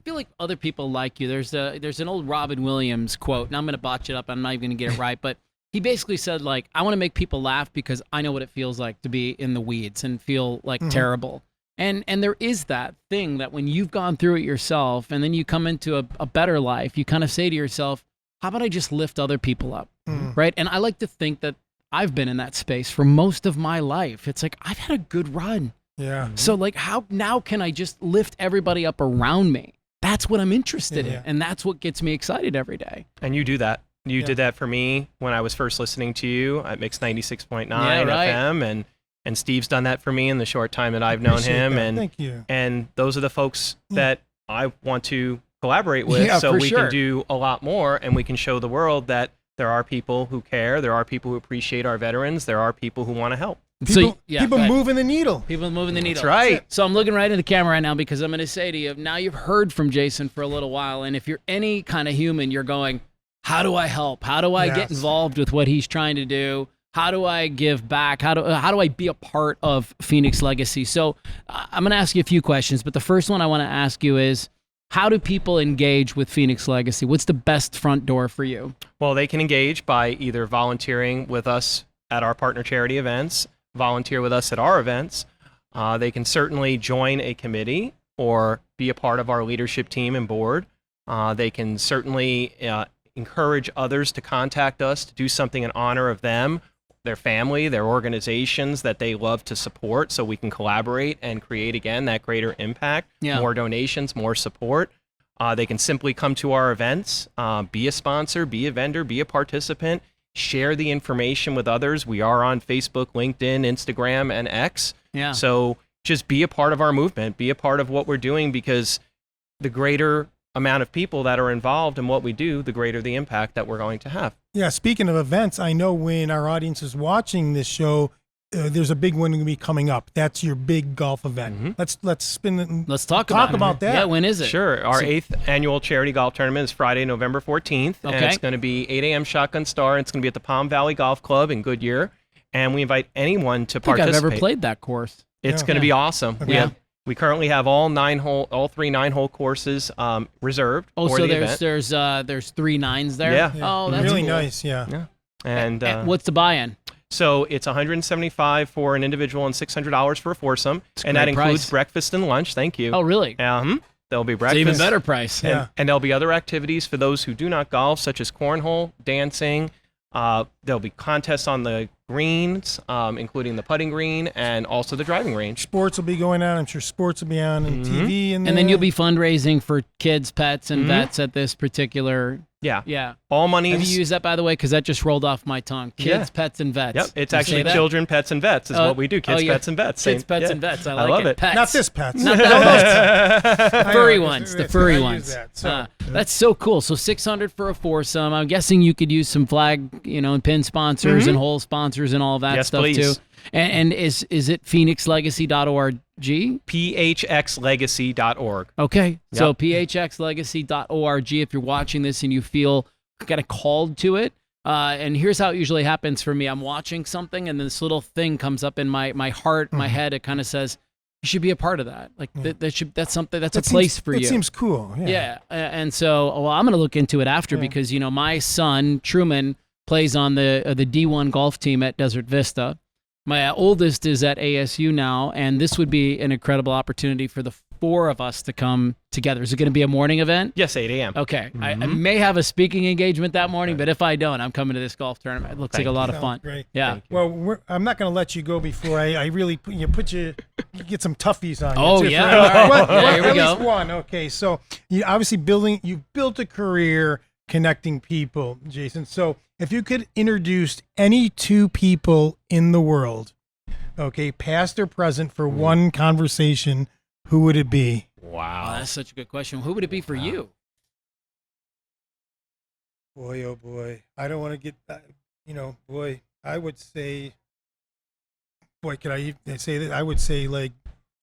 feel like other people like you. There's an old Robin Williams quote, and I'm going to botch it up. I'm not even going to get it right, but he basically said, like, I want to make people laugh because I know what it feels like to be in the weeds and feel like terrible. And there is that thing that when you've gone through it yourself and then you come into a better life, you kind of say to yourself, how about I just lift other people up, right? And I like to think that I've been in that space for most of my life. It's like, I've had a good run. Yeah. So like, how now can I just lift everybody up around me? That's what I'm interested in. And that's what gets me excited every day. And you do that. You did that for me when I was first listening to you at Mix 96.9 FM. And Steve's done that for me in the short time that I've known him. And thank you. And those are the folks that I want to collaborate with, so we can do a lot more, and we can show the world that there are people who care, there are people who appreciate our veterans, there are people who want to help. People moving the needle. People moving the needle. That's right. So I'm looking right in the camera right now because I'm going to say to you, now you've heard from Jason for a little while, and if you're any kind of human, you're going, how do I help? How do I get involved with what he's trying to do? How do I give back? How do I be a part of Phoenix Legacy? So I'm going to ask you a few questions, but the first one I want to ask you is, how do people engage with Phoenix Legacy? What's the best front door for you? Well, they can engage by either volunteering with us at our partner charity events, volunteer with us at our events. They can certainly join a committee or be a part of our leadership team and board. They can certainly encourage others to contact us to do something in honor of them, their family, their organizations that they love to support, so we can collaborate and create, again, that greater impact, more donations, more support. They can simply come to our events, be a sponsor, be a vendor, be a participant, share the information with others. We are on Facebook, LinkedIn, Instagram, and X. Yeah. So just be a part of our movement, be a part of what we're doing, because the greater amount of people that are involved in what we do, the greater the impact that we're going to have. Yeah, speaking of events, I know when our audience is watching this show, there's a big one going to be coming up. That's your big golf event. Let's talk about that. Yeah, when is it? Sure. Our 8th annual charity golf tournament is Friday, November 14th. Okay. And it's going to be 8 a.m. Shotgun Star. It's going to be at the Palm Valley Golf Club in Goodyear. And we invite anyone to participate. I've never played that course. It's going to be awesome. Okay. We currently have all 3 9-hole courses reserved. Oh, for so the event. there's 3 9s there. Yeah. Oh, that's really cool. nice. Yeah. And what's the buy-in? So it's $175 for an individual and $600 for a foursome, and that includes breakfast and lunch. Thank you. Oh, really? There'll be breakfast. It's even better price. And there'll be other activities for those who do not golf, such as cornhole, dancing. There'll be contests on the greens, including the putting green and also the driving range. Sports will be going on. I'm sure sports will be on and TV. And then you'll be fundraising for kids, pets, and vets at this particular... Yeah. All money. Have you used that, by the way? Because that just rolled off my tongue. Kids, pets, and vets. Yep. It's actually children, pets, and vets is what we do. Kids, pets, and vets. Kids, pets, and vets. I love it. Pets. Not this pets. Not the furry ones. The furry ones. That's so cool. So $600 for a foursome. I'm guessing you could use some flag, and pin sponsors and hole sponsors and all that stuff too. And is it phoenixlegacy.org? phxlegacy.org. Okay. So phxlegacy.org, if you're watching this and you feel kind of called to it. And here's how it usually happens for me. I'm watching something and this little thing comes up in my heart, my head. It kind of says, you should be a part of that. Like that's something, that's a place for you. It seems cool. Yeah. And so, I'm going to look into it after because, my son, Truman, plays on the D1 golf team at Desert Vista. My oldest is at ASU now, and this would be an incredible opportunity for the 4 of us to come together. Is it going to be a morning event? Yes, 8 a.m. Okay. I may have a speaking engagement that morning, but if I don't, I'm coming to this golf tournament. It looks like a lot of fun. Great. Yeah. Well, I'm not going to let you go before I really get some toughies on you. Oh, too, yeah. for- All right. Well, Yeah, here we at go. least one. Okay. So you obviously you've built a career connecting people, Jason. So if you could introduce any 2 people in the world, okay, past or present, for one conversation, who would it be? Wow. Oh, that's such a good question. Who would it be for you? Boy, oh boy. I don't want to get, boy, I would say, could I say that? I would say like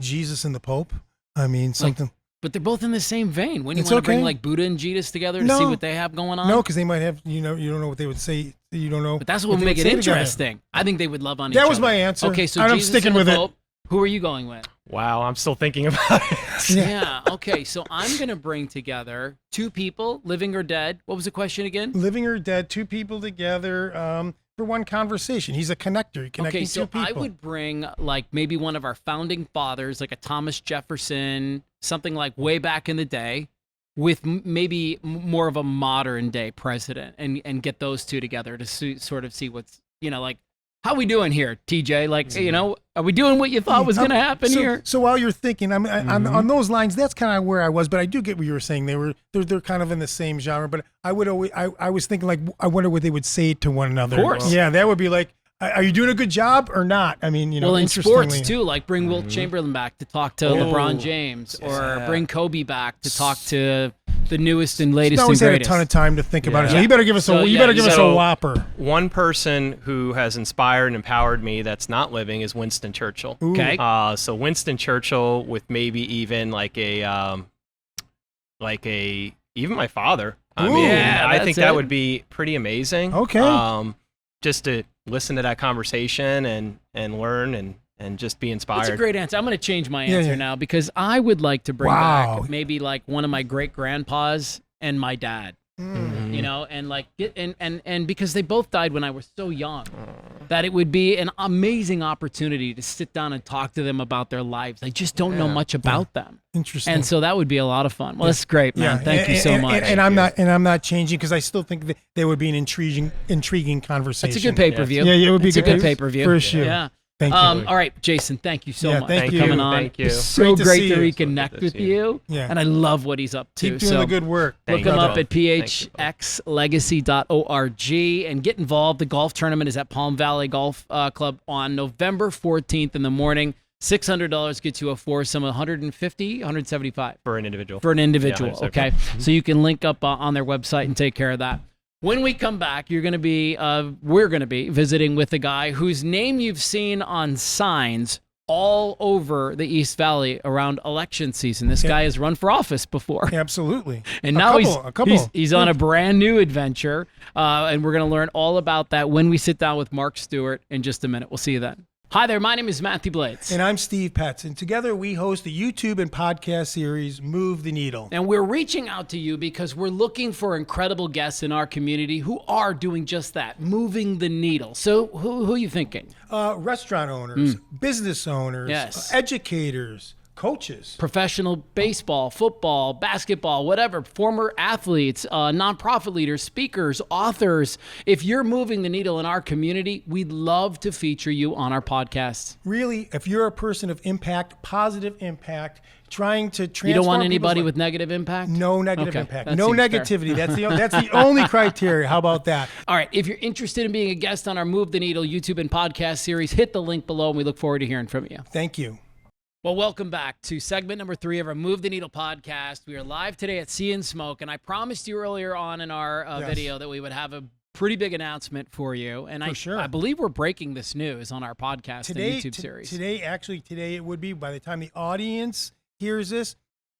Jesus and the Pope. I mean, something. But they're both in the same vein. Wouldn't It's you want to bring okay. like Buddha and Jesus together to see what they have going on? No, because they might have, you don't know what they would say. You don't know. But that's what would they make would it say together. interesting. I think they would love on each That other. was my answer. Okay, so and I'm Jesus sticking and the with it. Pope. Who are you going with? Wow, I'm still thinking about it. Yeah. Okay, so I'm going to bring together 2 people, living or dead. What was the question again? Living or dead, 2 people together for one conversation. He's a connector. Connecting Okay, so 2 people. I would bring like maybe one of our founding fathers, like a Thomas Jefferson, something like way back in the day, with maybe more of a modern day president, and get those 2 together to sort of see what's, like, how we doing here, TJ? Like, are we doing what you thought was going to happen here? So while you're thinking, on those lines, that's kind of where I was. But I do get what you were saying. They're kind of in the same genre. But I was thinking, like, I wonder what they would say to one another. Of course. Yeah, that would be like, are you doing a good job or not? I mean, Well, in interestingly. sports too, like bring Wilt Chamberlain back to talk to LeBron James, or bring Kobe back to talk to the newest and latest He's and always had a greatest. ton of time to think about it. So Yeah. you better give us a So- whopper. One person who has inspired and empowered me that's not living is Winston Churchill. Ooh. Okay. So Winston Churchill, with maybe even even my father. I Ooh. mean, Yeah, I that's think that it. would be pretty amazing. Okay. Just to listen to that conversation and learn and just be inspired. That's a great answer. I'm going to change my Yeah, answer yeah. now, because I would like to bring Wow. back maybe like one of my great grandpas and my dad. Mm. And like and because they both died when I was so young, that it would be an amazing opportunity to sit down and talk to them about their lives. I just don't know much about them, Interesting. and so that would be a lot of fun. Well, that's great, man. Thank you so much. And I'm not changing, because I still think that there would be an intriguing conversation. It's a good pay-per-view. Yeah, it would be It's a good good pay-per-view for sure. Yeah. Thank you. All right, Jason, thank you so Yeah, much thank for you. coming on. Thank you. It's It's so great to great see to you. reconnect Good to with see you. Yeah. And I love what he's up to. Keep doing so the good work. look Thank him you. up at Thank you. phxlegacy.org and get involved. The golf tournament is at Palm Valley Golf Club on November 14th in the morning. $600 gets you a foursome, 150, 175 for an individual. for an individual. Yeah, Okay, so you can link up on their website and take care of that. When we come back, we're going to be visiting with a guy whose name you've seen on signs all over the East Valley around election season. This guy has run for office before. Absolutely. And now a couple. he's on a brand new adventure, and we're going to learn all about that when we sit down with Mark Stewart in just a minute. We'll see you then. Hi there, my name is Mathew Blades. And I'm Steve Petz, and together we host the YouTube and podcast series Move the Needle. And we're reaching out to you because we're looking for incredible guests in our community who are doing just that, moving the needle. So who are you thinking? Restaurant owners, business owners, Yes. educators, coaches. Professional baseball, football, basketball, whatever, former athletes, nonprofit leaders, speakers, authors. If you're moving the needle in our community, we'd love to feature you on our podcast. Really, if you're a person of impact, positive impact, trying to transform You don't want people's anybody lives. with negative impact? No negative Okay, impact. that No seems fair. negativity. That's the only criteria. How about that? All right, if you're interested in being a guest on our Move the Needle YouTube and podcast series, hit the link below, and we look forward to hearing from you. Thank you. Well, welcome back to segment number 3 of our Move the Needle podcast. We are live today at Sea and Smoke, and I promised you earlier on in our video that we would have a pretty big announcement for you. And I believe we're breaking this news on our podcast and YouTube series. Today it would be, by the time the audience hears this,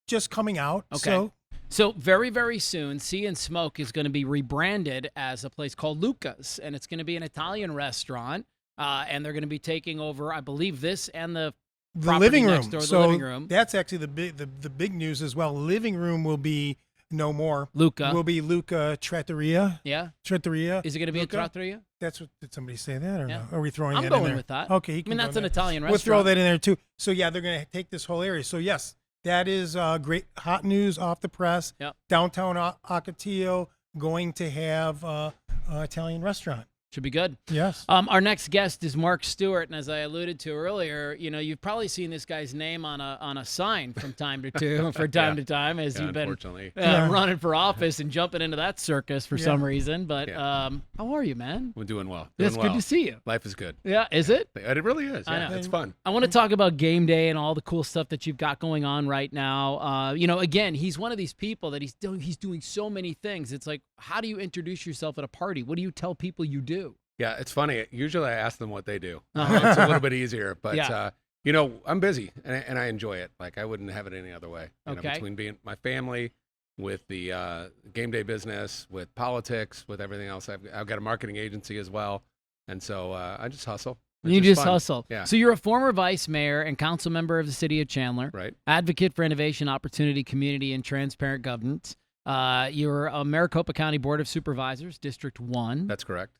just coming out. Okay. So very, very soon, Sea and Smoke is going to be rebranded as a place called Luca's, and it's going to be an Italian restaurant, and they're going to be taking over, I believe, this and the living room. next door, the So living room. that's actually the big news as well. Living room will be no more. Luca. Will be Luca Trattoria. Yeah. Trattoria. Is it going to be Luca? a trattoria? That's what, did somebody say that or Yeah. no? Are we throwing I'm that in going there? with that. Okay. I mean, that's an Italian We'll restaurant. throw that in there too. So yeah, they're going to take this whole area. So yes, that is great hot news off the press. Yep. Downtown Ocotillo going to have Italian restaurant. Should be good. Yes. Our next guest is Mark Stewart, and as I alluded to earlier, you've probably seen this guy's name on a sign from time to time as you've been running for office and jumping into that circus for some reason. But how are you, man? We're doing well. It's good to see you. Life is good. Yeah, is it? It really is. I Yeah, know. it's fun. I want to talk about game day and all the cool stuff that you've got going on right now. Again, he's one of these people that he's doing so many things. It's like, how do you introduce yourself at a party? What do you tell people you do? Yeah, it's funny. Usually I ask them what they do. It's a little bit easier, but I'm busy and I enjoy it. Like I wouldn't have it any other way. Between being my family, with the game day business, with politics, with everything else. I've got a marketing agency as well, and so I just hustle. You just fun. hustle. Yeah. So you're a former vice mayor and council member of the city of Chandler, Right. advocate for innovation, opportunity, community, and transparent governance. You're a Maricopa County Board of Supervisors, District 1. That's correct.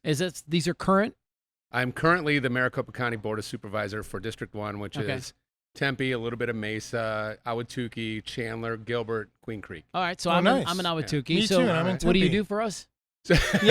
These are current? I'm currently the Maricopa County Board of Supervisor for District 1, which is Tempe, a little bit of Mesa, Ahwatukee, Chandler, Gilbert, Queen Creek. All right, so nice. I'm in Ahwatukee. Me so too, and I'm in what do you Tempe. do for us? Exactly.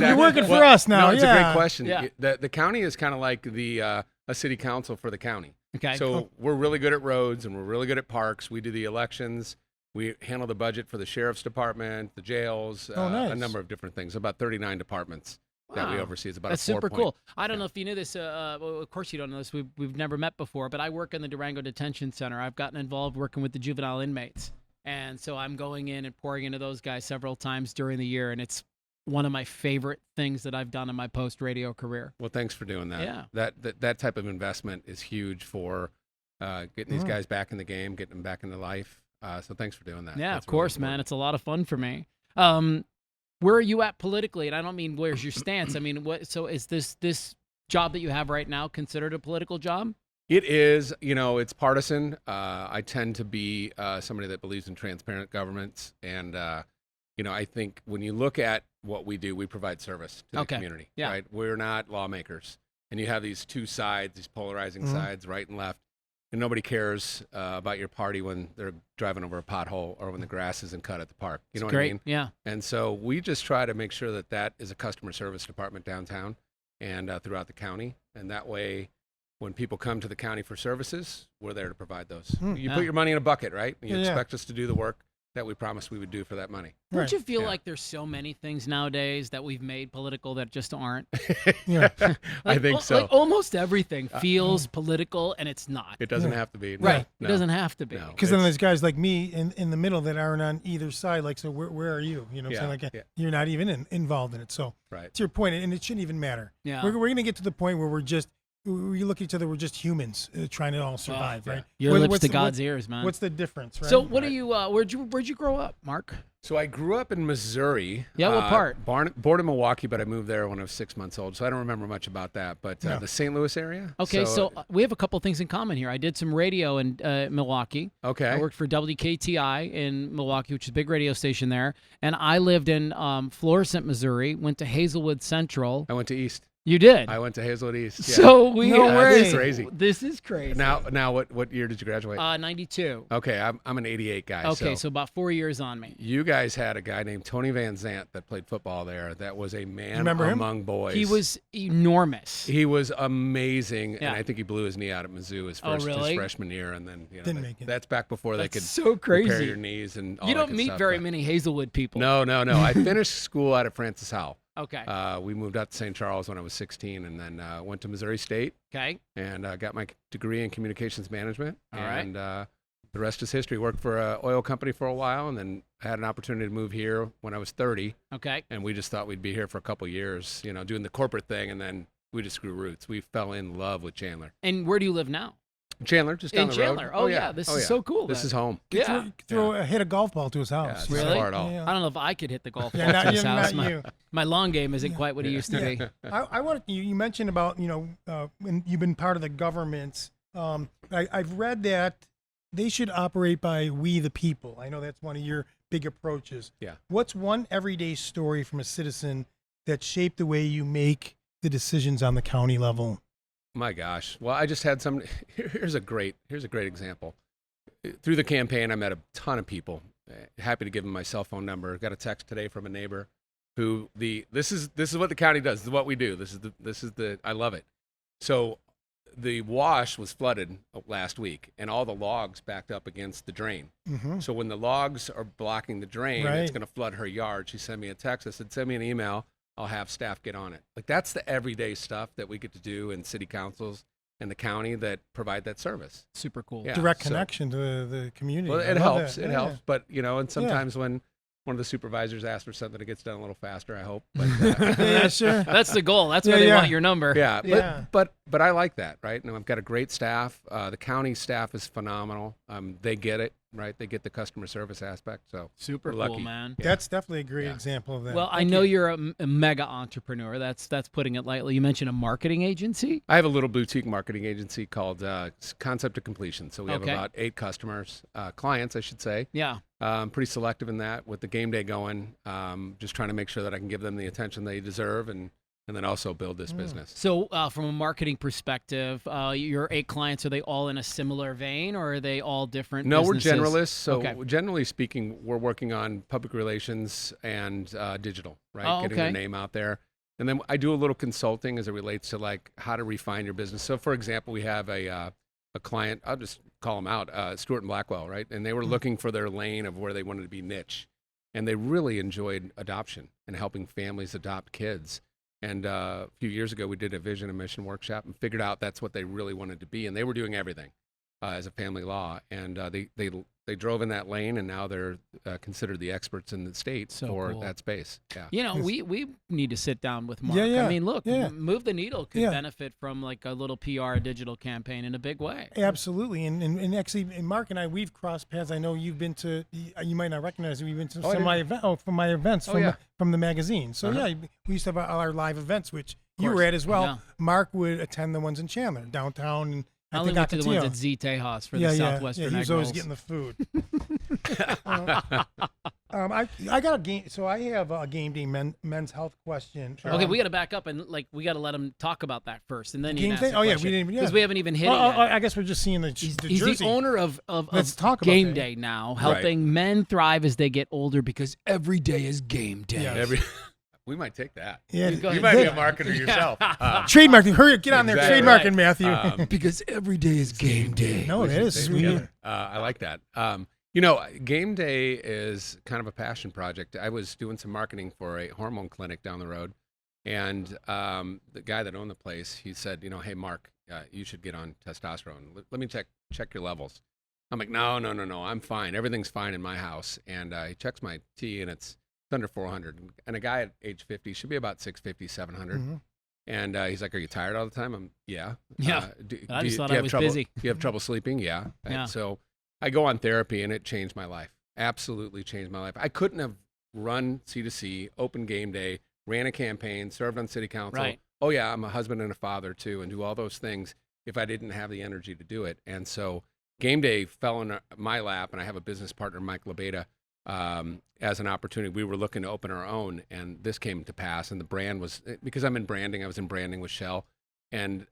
You're working for us now. No, it's a yeah. great question. Yeah. The county is kind of like a city council for the county. Okay. So we're really good at roads and we're really good at parks. We do the elections. We handle the budget for the sheriff's department, the jails, nice. a number of different things. About 39 departments that we Wow. oversee. It's about That's a super 4-point. cool. I don't know if you knew this. Well, of course you don't know this. We've never met before, but I work in the Durango Detention Center. I've gotten involved working with the juvenile inmates, and so I'm going in and pouring into those guys several times during the year, and it's one of my favorite things that I've done in my post-radio career. Well, thanks for doing that. Yeah. That type of investment is huge for getting these guys back in the game, getting them back into life. So thanks for doing that. Yeah, That's of course, really man. important. It's a lot of fun for me. Where are you at politically? And I don't mean where's your stance. I mean, so is this job that you have right now considered a political job? It is, it's partisan. I tend to be somebody that believes in transparent governments. And, I think when you look at what we do, we provide service to the community, Yeah. right? We're not lawmakers. And you have these two sides, these polarizing sides, right and left. And nobody cares about your party when they're driving over a pothole or when the grass isn't cut at the park. You know what I mean? Yeah. And so we just try to make sure that is a customer service department downtown and throughout the county. And that way, when people come to the county for services, we're there to provide those. You put your money in a bucket, right? And you expect us to do the work that we promised we would do for that money. Don't you feel like there's so many things nowadays that we've made political that just aren't? Yeah. I think so. Like almost everything feels political, and it's not. It doesn't have to be. Right. No. It doesn't have to be. No. Because then there's guys like me in the middle that aren't on either side. Like, so where are you? You know what I'm saying? Like, you're not even involved in it. So, Right. to your point, and it shouldn't even matter. Yeah. We're going to get to the point where we look at each other, we're just humans trying to all survive, right? Your lips to God's ears, man. What's the difference, right? So what are you, where'd you grow up, Mark? So I grew up in Missouri. Yeah, what part? Born in Milwaukee, but I moved there when I was 6 months old, so I don't remember much about that. But the St. Louis area. Okay, so we have a couple things in common here. I did some radio in Milwaukee. Okay. I worked for WKTI in Milwaukee, which is a big radio station there. And I lived in Florissant, Missouri, went to Hazelwood Central. I went to East. You did? I went to Hazelwood East. Yeah. So we No way. This is crazy. This is crazy. Now, what year did you graduate? 92. Okay, I'm an 88 guy. Okay, so about 4 years on me. You guys had a guy named Tony Van Zant that played football there. That was a man Remember him? among boys. He was enormous. He was amazing, Yeah. and I think he blew his knee out at Mizzou his really? freshman year, and then Didn't make it. That's back before they could so crazy. repair your knees and all You that don't good meet stuff, very but- many Hazelwood people. No. I finished school out at Francis Howell. Okay. We moved out to St. Charles when I was 16, and then went to Missouri State Okay. and got my degree in communications management. All right. And the rest is history. Worked for an oil company for a while, and then had an opportunity to move here when I was 30. Okay. And we just thought we'd be here for a couple years, doing the corporate thing, and then we just grew roots. We fell in love with Chandler. And where do you live now? Chandler, just down In the Chandler. road. Oh, yeah. This is so cool. This then. is home. Yeah. Hit a golf ball to his Yeah, house. it's Really? not far at all. Yeah. I don't know if I could hit the golf ball Yeah, to his house. not you. My long game isn't quite what it used to be. I want you mentioned about when you've been part of the government. I've read that they should operate by we the people. I know that's one of your big approaches. Yeah. What's one everyday story from a citizen that shaped the way you make the decisions on the county level? My gosh. Well, I just had some. Here's a great example. through the campaign, I met a ton of people. Happy to give them my cell phone number. Got a text today from a neighbor who this is what the county does. This is what we do. I love it. So the wash was flooded last week, and all the logs backed up against the drain. Mm-hmm. So when the logs are blocking the drain, Right. it's going to flood her yard. She sent me a text. I said, send me an email. I'll have staff get on it. Like, that's the everyday stuff that we get to do in city councils and the county that provide that service. Super cool. Yeah, Direct so- connection to the community. Well, I it love helps. that. It Yeah. helps. But, and sometimes when one of the supervisors asks for something, it gets done a little faster, I hope. But, Yeah, sure. That's the goal. That's why Yeah, they yeah. want your number. yeah, Yeah. but I like that, right? And I've got a great staff. The county staff is phenomenal. They get it, right? They get the customer service aspect. So Super we're cool, lucky. man. That's definitely a great Yeah. example of that. Well, I Thank know you. you're a mega entrepreneur. That's putting it lightly. You mentioned a marketing agency. I have a little boutique marketing agency called Concept to Completion. So we have Okay. about 8 customers, clients, I should say. Yeah. I'm pretty selective in that with the game day going. Just trying to make sure that I can give them the attention they deserve and then also build this business. So, from a marketing perspective, your 8 clients, are they all in a similar vein, or are they all different? No, we're businesses? generalists. So Okay. generally speaking, we're working on public relations and digital, right? Oh, Getting okay. your name out there. And then I do a little consulting as it relates to like how to refine your business. So for example, we have a client, I'll just call them out, Stewart and Blackwell, right? And they were looking for their lane of where they wanted to be niche. And they really enjoyed adoption and helping families adopt kids. And a few years ago, we did a vision and mission workshop and figured out that's what they really wanted to be. And they were doing everything as a family law. And they drove in that lane, and now they're considered the experts in the state So for cool. that space. Yeah. You know, we need to sit down with Mark. Yeah, yeah, I mean, look, yeah. Move the Needle could Yeah. benefit from like a little PR digital campaign in a big way. Absolutely, and actually, and Mark and I, we've crossed paths. I know you've been to. You might not recognize it. We've been to Oh, I some of my didn't. event. Oh, from my events from yeah. from the magazine. So Uh-huh. yeah, we used to have our live events, which you course. were at as well. Yeah. Mark would attend the ones in Chandler, downtown, and I I only think went to the ones Ocotillo. at Z Tejas for yeah, the yeah, Southwestern yeah. He was egg always rolls. getting the food. I got a game. So I have a game day men's health question. Okay, we got to back up and we got to let him talk about that first, and then you Game can ask day? the Oh, yeah, we question. didn't even- yeah. because we haven't even hit Well, it yet. I guess we're just seeing the He's jersey. the owner of Let's talk about Game that. Day now, Right. helping men thrive as they get older because every day is game day. Yeah. We might take that. Yeah, You go You ahead. might be a Yeah. marketer yourself. Trademarking. Hurry, get on there. Exactly. Trademarking, Matthew. Because every day is game day. No, We that should is take it sweet. together. I like that. Game day is kind of a passion project. I was doing some marketing for a hormone clinic down the road, and the guy that owned the place, he said, hey, Mark, you should get on testosterone. Let me check your levels. I'm like, no, I'm fine. Everything's fine in my house. And he checks my T, and it's under 400. And a guy at age 50 should be about 650, 700. Mhm. And he's like, are you tired all the time? I'm, yeah. Yeah. I just thought I have was trouble, busy. Do you have trouble sleeping? Yeah. Yeah. And so I go on therapy, and it changed my life. Absolutely changed my life. I couldn't have run C2C, open game day, ran a campaign, served on city council. Right. Oh, yeah, I'm a husband and a father, too, and do all those things if I didn't have the energy to do it. And so game day fell in my lap, and I have a business partner, Mike Labeta, as an opportunity. We were looking to open our own, and this came to pass. And the brand was, because I'm in branding, I was in branding with Shell, and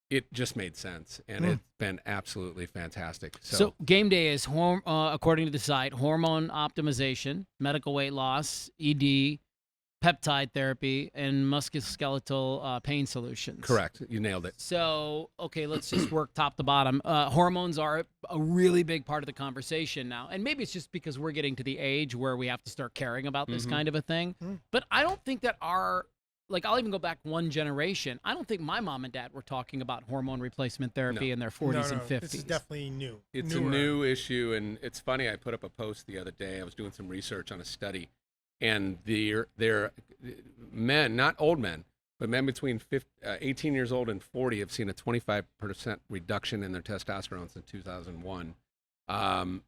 it just made sense. And it's been absolutely fantastic. So game day is, according to the site, hormone optimization, medical weight loss, ED, peptide therapy, and musculoskeletal pain solutions. Correct. You nailed it. So, okay, let's just work top to bottom. Hormones are a really big part of the conversation now. And maybe it's just because we're getting to the age where we have to start caring about this kind of a thing. But I don't think that I'll even go back one generation. I don't think my mom and dad were talking about hormone replacement therapy No. in their 40s and 50s. This is definitely new. It's Newer. a new issue, and it's funny. I put up a post the other day. I was doing some research on a study, and they're men, not old men, but men between 18 years old and 40 have seen a 25% reduction in their testosterone since 2001.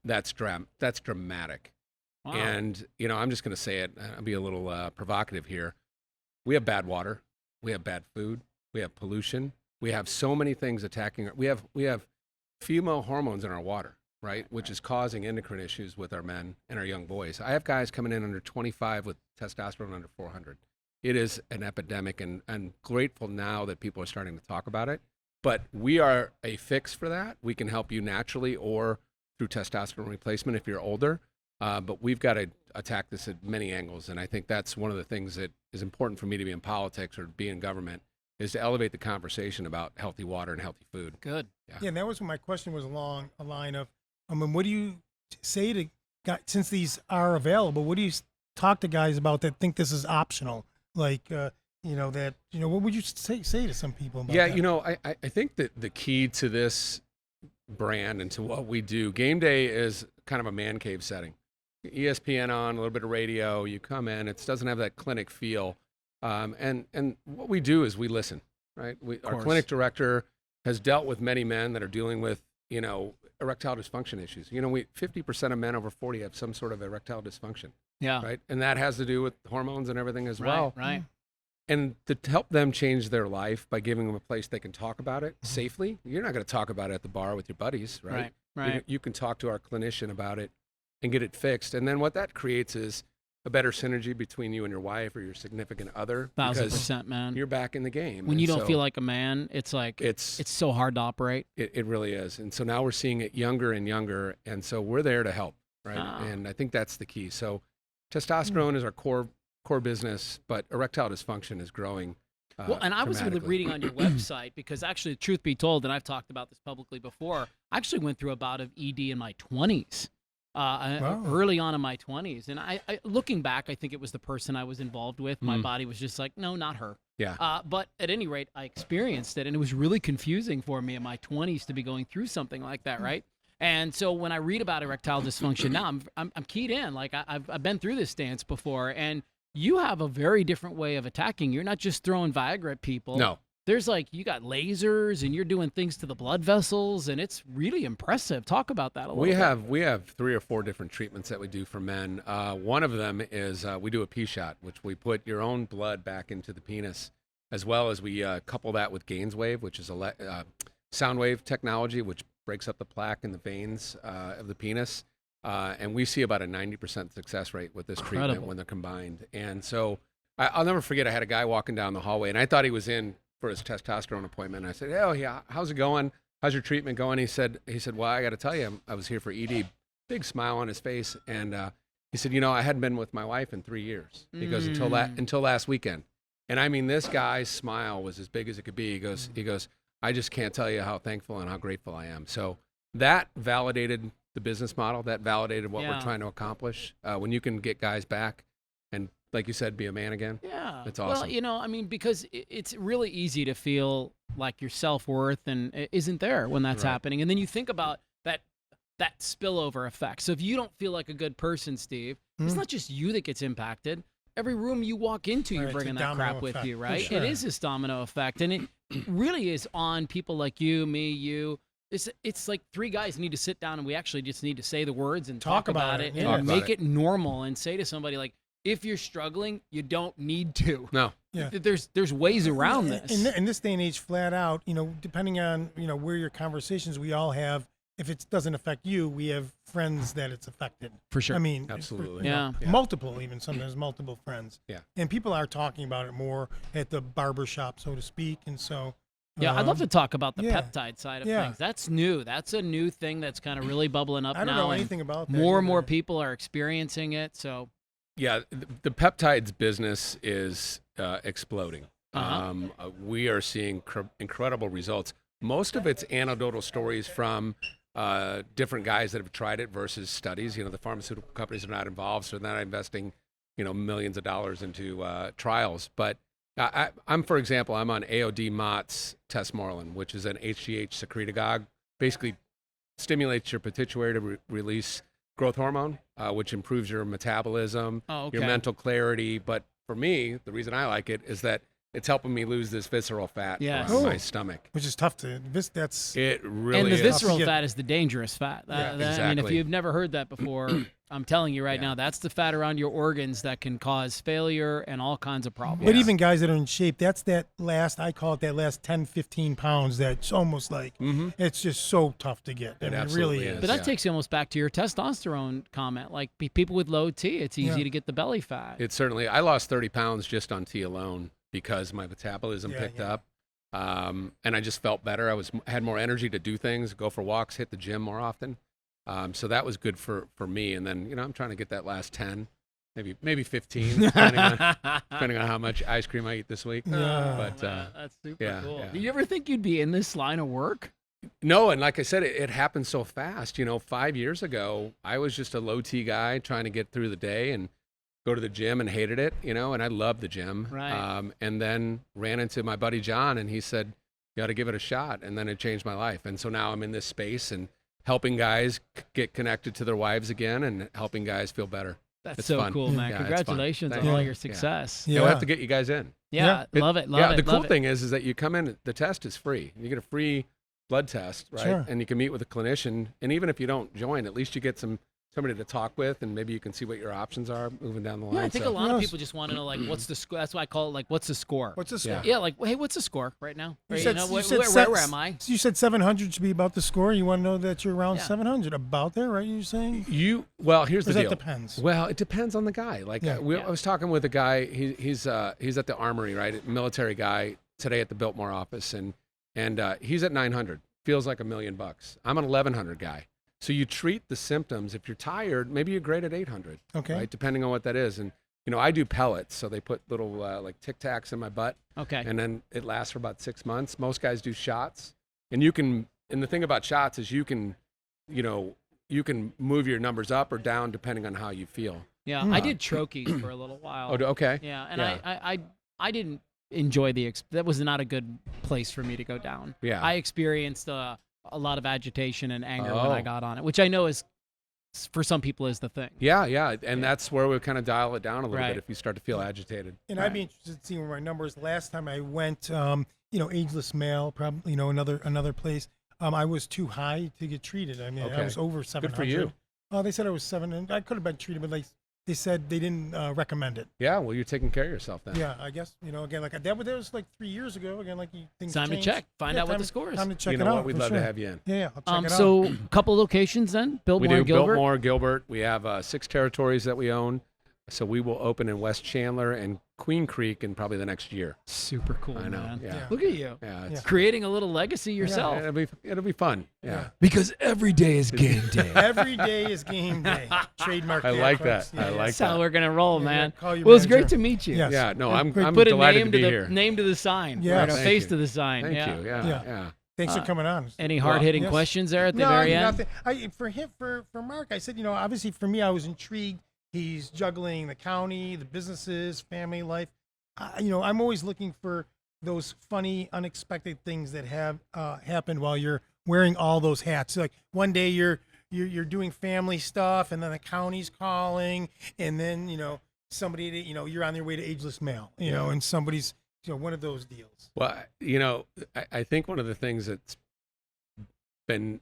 That's dramatic. Wow. And I'm just going to say it. I'll be a little provocative here. We have bad water. We have bad food. We have pollution. We have so many things attacking. We have female hormones in our water, right? Which is causing endocrine issues with our men and our young boys. I have guys coming in under 25 with testosterone under 400. It is an epidemic, and I'm grateful now that people are starting to talk about it. But we are a fix for that. We can help you naturally or through testosterone replacement if you're older. But we've got to attack this at many angles. And I think that's one of the things that is important for me to be in politics or be in government, is to elevate the conversation about healthy water and healthy food. Good. Yeah, and that was my question was along a line of, what do you say to guys, since these are available, what do you talk to guys about that think this is optional? Like, what would you say to some people about that? I think that the key to this brand and to what we do, game day is kind of a man cave setting. ESPN on, a little bit of radio, you come in, it doesn't have that clinic feel. And what we do is we listen, right? Our clinic director has dealt with many men that are dealing with, erectile dysfunction issues. 50% of men over 40 have some sort of erectile dysfunction. Yeah. Right. And that has to do with hormones and everything as well. Right. And to help them change their life by giving them a place they can talk about it safely. You're not going to talk about it at the bar with your buddies, right? Right. You can talk to our clinician about it and get it fixed. And then what that creates is a better synergy between you and your wife or your significant other. 1,000%, man. You're back in the game. When you don't feel like a man, it's like it's so hard to operate. It really is. And so now we're seeing it younger and younger. And so we're there to help, right? And I think that's the key. So testosterone is our core business, but erectile dysfunction is growing. And I was really reading on your website because actually, truth be told, and I've talked about this publicly before, I actually went through a bout of ED in my 20s. Early on in my 20s. And I looking back, I think it was the person I was involved with. My body was just like, no, not her. Yeah. But at any rate, I experienced it, and it was really confusing for me in my 20s to be going through something like that, right? And so when I read about erectile dysfunction now, I'm keyed in. Like I've been through this dance before, and you have a very different way of attacking. You're not just throwing Viagra at people. No. There's you got lasers and you're doing things to the blood vessels, and it's really impressive. Talk about that a little bit. We have 3 or 4 different treatments that we do for men. One of them is we do a pee shot, which we put your own blood back into the penis, as well as we couple that with Gainswave, which is a sound wave technology, which breaks up the plaque in the veins of the penis. And we see about a 90% success rate with this treatment when they're combined. And so I'll never forget, I had a guy walking down the hallway, and I thought he was in for his testosterone appointment. And I said, "Oh yeah, how's it going? How's your treatment going?" He said, "Well, I got to tell you, I was here for ED." Big smile on his face, and he said, "I hadn't been with my wife in 3 years." He goes, until last weekend. And I mean, this guy's smile was as big as it could be. He goes, "I just can't tell you how thankful and how grateful I am." So that validated the business model. That validated what we're trying to accomplish. When you can get guys back and, like you said, be a man again. Yeah. It's awesome. Well, because it's really easy to feel like your self-worth and it isn't there when that's happening. And then you think about that spillover effect. So if you don't feel like a good person, Steve, it's not just you that gets impacted. Every room you walk into, you're bringing that crap with you, right? Sure. It is this domino effect. And it really is on people like you, me, you. It's like 3 guys need to sit down and we actually just need to say the words and talk about it and make it normal and say to somebody like, if you're struggling, you don't need to. No. Yeah. There's ways around this. In this day and age, flat out, depending on, where your conversations, we all have, if it doesn't affect you, we have friends that it's affected. For sure. I mean, absolutely. Multiple, even sometimes multiple friends. Yeah. And people are talking about it more at the barber shop, so to speak. And so. Yeah, I'd love to talk about the peptide side of things. That's new. That's a new thing that's kind of really bubbling up now. I don't know anything about that. More and more people are experiencing it. So. Yeah, the peptides business is exploding. We are seeing incredible results. Most of it's anecdotal stories from different guys that have tried it versus studies. The pharmaceutical companies are not involved, so they're not investing, millions of dollars into trials. But I'm, for example, I'm on AOD-MOTS testosterone, which is an HGH secretagogue. Basically, stimulates your pituitary to release growth hormone, which improves your metabolism, your mental clarity. But for me, the reason I like it is that it's helping me lose this visceral fat around my stomach. Which is tough to, it really is. And the visceral fat is the dangerous fat. Exactly. I mean, if you've never heard that before, I'm telling you right now, that's the fat around your organs that can cause failure and all kinds of problems. But even guys that are in shape, that's I call it that last 10, 15 pounds that's almost like, it's just so tough to get. It really is. But that takes you almost back to your testosterone comment. Like people with low T, it's easy to get the belly fat. It certainly, I lost 30 pounds just on T alone because my metabolism picked up. And I just felt better. I had more energy to do things, go for walks, hit the gym more often. So that was good for me. And then, I'm trying to get that last 10, maybe 15, depending on how much ice cream I eat this week. Yeah. That's super cool. Yeah. Did you ever think you'd be in this line of work? No, and like I said, it happened so fast. 5 years ago, I was just a low T guy trying to get through the day and go to the gym and hated it, and I loved the gym. Right. And then ran into my buddy John, and he said, you got to give it a shot. And then it changed my life. And so now I'm in this space and helping guys get connected to their wives again and helping guys feel better. That's so fun. cool, man. Yeah, Congratulations on all your success. Yeah. We'll have to get you guys in. Yeah. Love it. Love it. The cool thing is that you come in, the test is free. You get a free blood test, right? Sure. And you can meet with a clinician. And even if you don't join, at least you get somebody to talk with, and maybe you can see what your options are moving down the line. Yeah, I think a lot of people just want to know, like, what's the score? That's why I call it, like, what's the score? What's the score? Yeah, like, hey, what's the score right now? You Right, said, where am I? You said 700 should be about the score. You want to know that you're around 700, about there, right? You're saying? Well, here's the deal. That depends. Well, it depends on the guy. Like, I was talking with a guy. He's at the Armory, right? Military guy today at the Biltmore office, and he's at 900. Feels like $1 million. I'm an 1100 guy. So you treat the symptoms. If you're tired, maybe you're great at 800. Okay. Right, depending on what that is. And I do pellets, so they put little like Tic Tacs in my butt. Okay. And then it lasts for about 6 months. Most guys do shots, and you can. And the thing about shots is you can move your numbers up or down depending on how you feel. Yeah, I did trochees for a little while. Oh, okay. Yeah, and I didn't enjoy that was not a good place for me to go down. Yeah. I experienced a lot of agitation and anger when I got on it, which I know is, for some people, is the thing. Yeah. And that's where we kind of dial it down a little Right. bit if you start to feel agitated. And I'd be interested in seeing my numbers. Last time I went, ageless male, probably, another place. I was too high to get treated. I mean, I was over 700. Good for you. They said I was 700. I could have been treated, but they said they didn't recommend it. Yeah, well, you're taking care of yourself then. Yeah, I guess, again, like that was like 3 years ago. Again, like things Time change. to check. Find out what the score is. Time to check You it know out. what? We'd for love sure. to have you in. Yeah, I'll check it out. So a couple locations then, Biltmore We do and Gilbert. Biltmore, Gilbert. We have 6 territories that we own. So we will open in West Chandler and Queen Creek in probably the next year. Super cool, I know. man. Yeah. Look at you. Yeah, it's, Creating a little legacy yourself. it'll be fun. Yeah. Because every day is game day. Every day is game day. Trademark. I like that. folks. Yeah, I like That's how we're gonna roll, man. call your Well, it's great manager. to meet you. Yes. Yeah, no, I'm Put a delighted name to be the here. name to the sign. Yes. Right, a Thank face you. to the sign. Thank yeah. you. Yeah. Yeah. Thanks for coming on. Any hard-hitting Yes. questions there at the No, very end? nothing. For Mark, I said, obviously for me, I was intrigued. He's juggling the county, the businesses, family life. I'm always looking for those funny, unexpected things that have happened while you're wearing all those hats. Like one day you're doing family stuff, and then the county's calling, and then somebody you're on your way to ageless male, and somebody's one of those deals. Well, I think one of the things that's been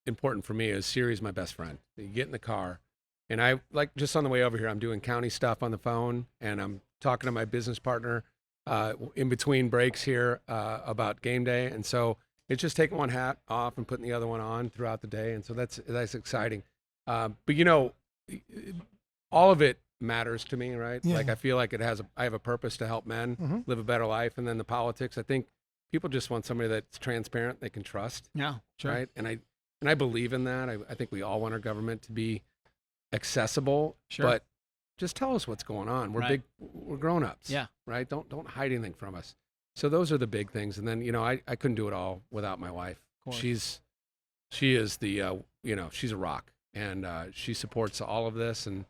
important for me is Siri's my best friend. You get in the car, and I just on the way over here, I'm doing county stuff on the phone, and I'm talking to my business partner in between breaks here about game day, and so it's just taking one hat off and putting the other one on throughout the day, and so that's exciting. But all of it matters to me, right? Yeah. Like I feel like I have a purpose to help men live a better life, and then the politics. I think people just want somebody that's transparent, they can trust, Yeah, sure. right? And I believe in that. I think we all want our government to be accessible, Sure. but just tell us what's going on. We're we're grown-ups. Yeah. Right? Don't hide anything from us. So those are the big things. And then, I couldn't do it all without my wife. course. She is the she's a rock, and she supports all of this, and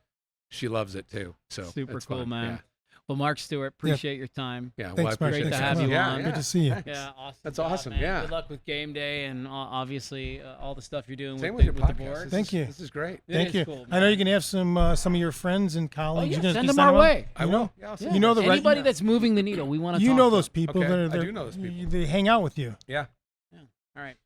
she loves it too. So Super it's cool, fun. man. Well, Mark Stewart, appreciate your time. Yeah. Thanks, I Mark. appreciate Great to it. have you Yeah, on. yeah. Good to see you. Thanks. Yeah, awesome. That's job, awesome, man. yeah. Good luck with game day and obviously all the stuff you're doing Same with, with your the podcast. board. Thank you. This is great. It Thank is you. cool, I know man. you can have some of your friends and Oh, colleagues. yeah, You're gonna send just them our way. I will. Yeah, I'll Yeah. send You know the right- Anybody that's moving the needle, we want to You talk know to those them. people. Okay, that I do know those people. They hang out with you. Yeah. All right.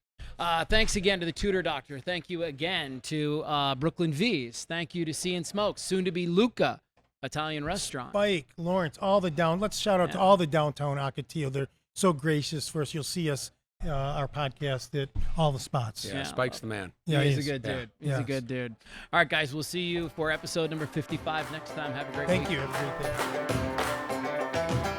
Thanks again to the Tutor Doctor. Thank you again to Brooklyn V's. Thank you to Sea and Smokes, soon to be Luca Italian Restaurant. Spike, Lawrence, let's shout out to all the downtown Ocotillo. They're so gracious for us. You'll see us, our podcast at all the spots. Yeah. Yeah. Spike's the man. Yeah, He's he a is. good Yeah. dude. He's a Yes. good dude. All right, guys, we'll see you for episode number 55 next time. Have a great week. Thank you. Have a great day.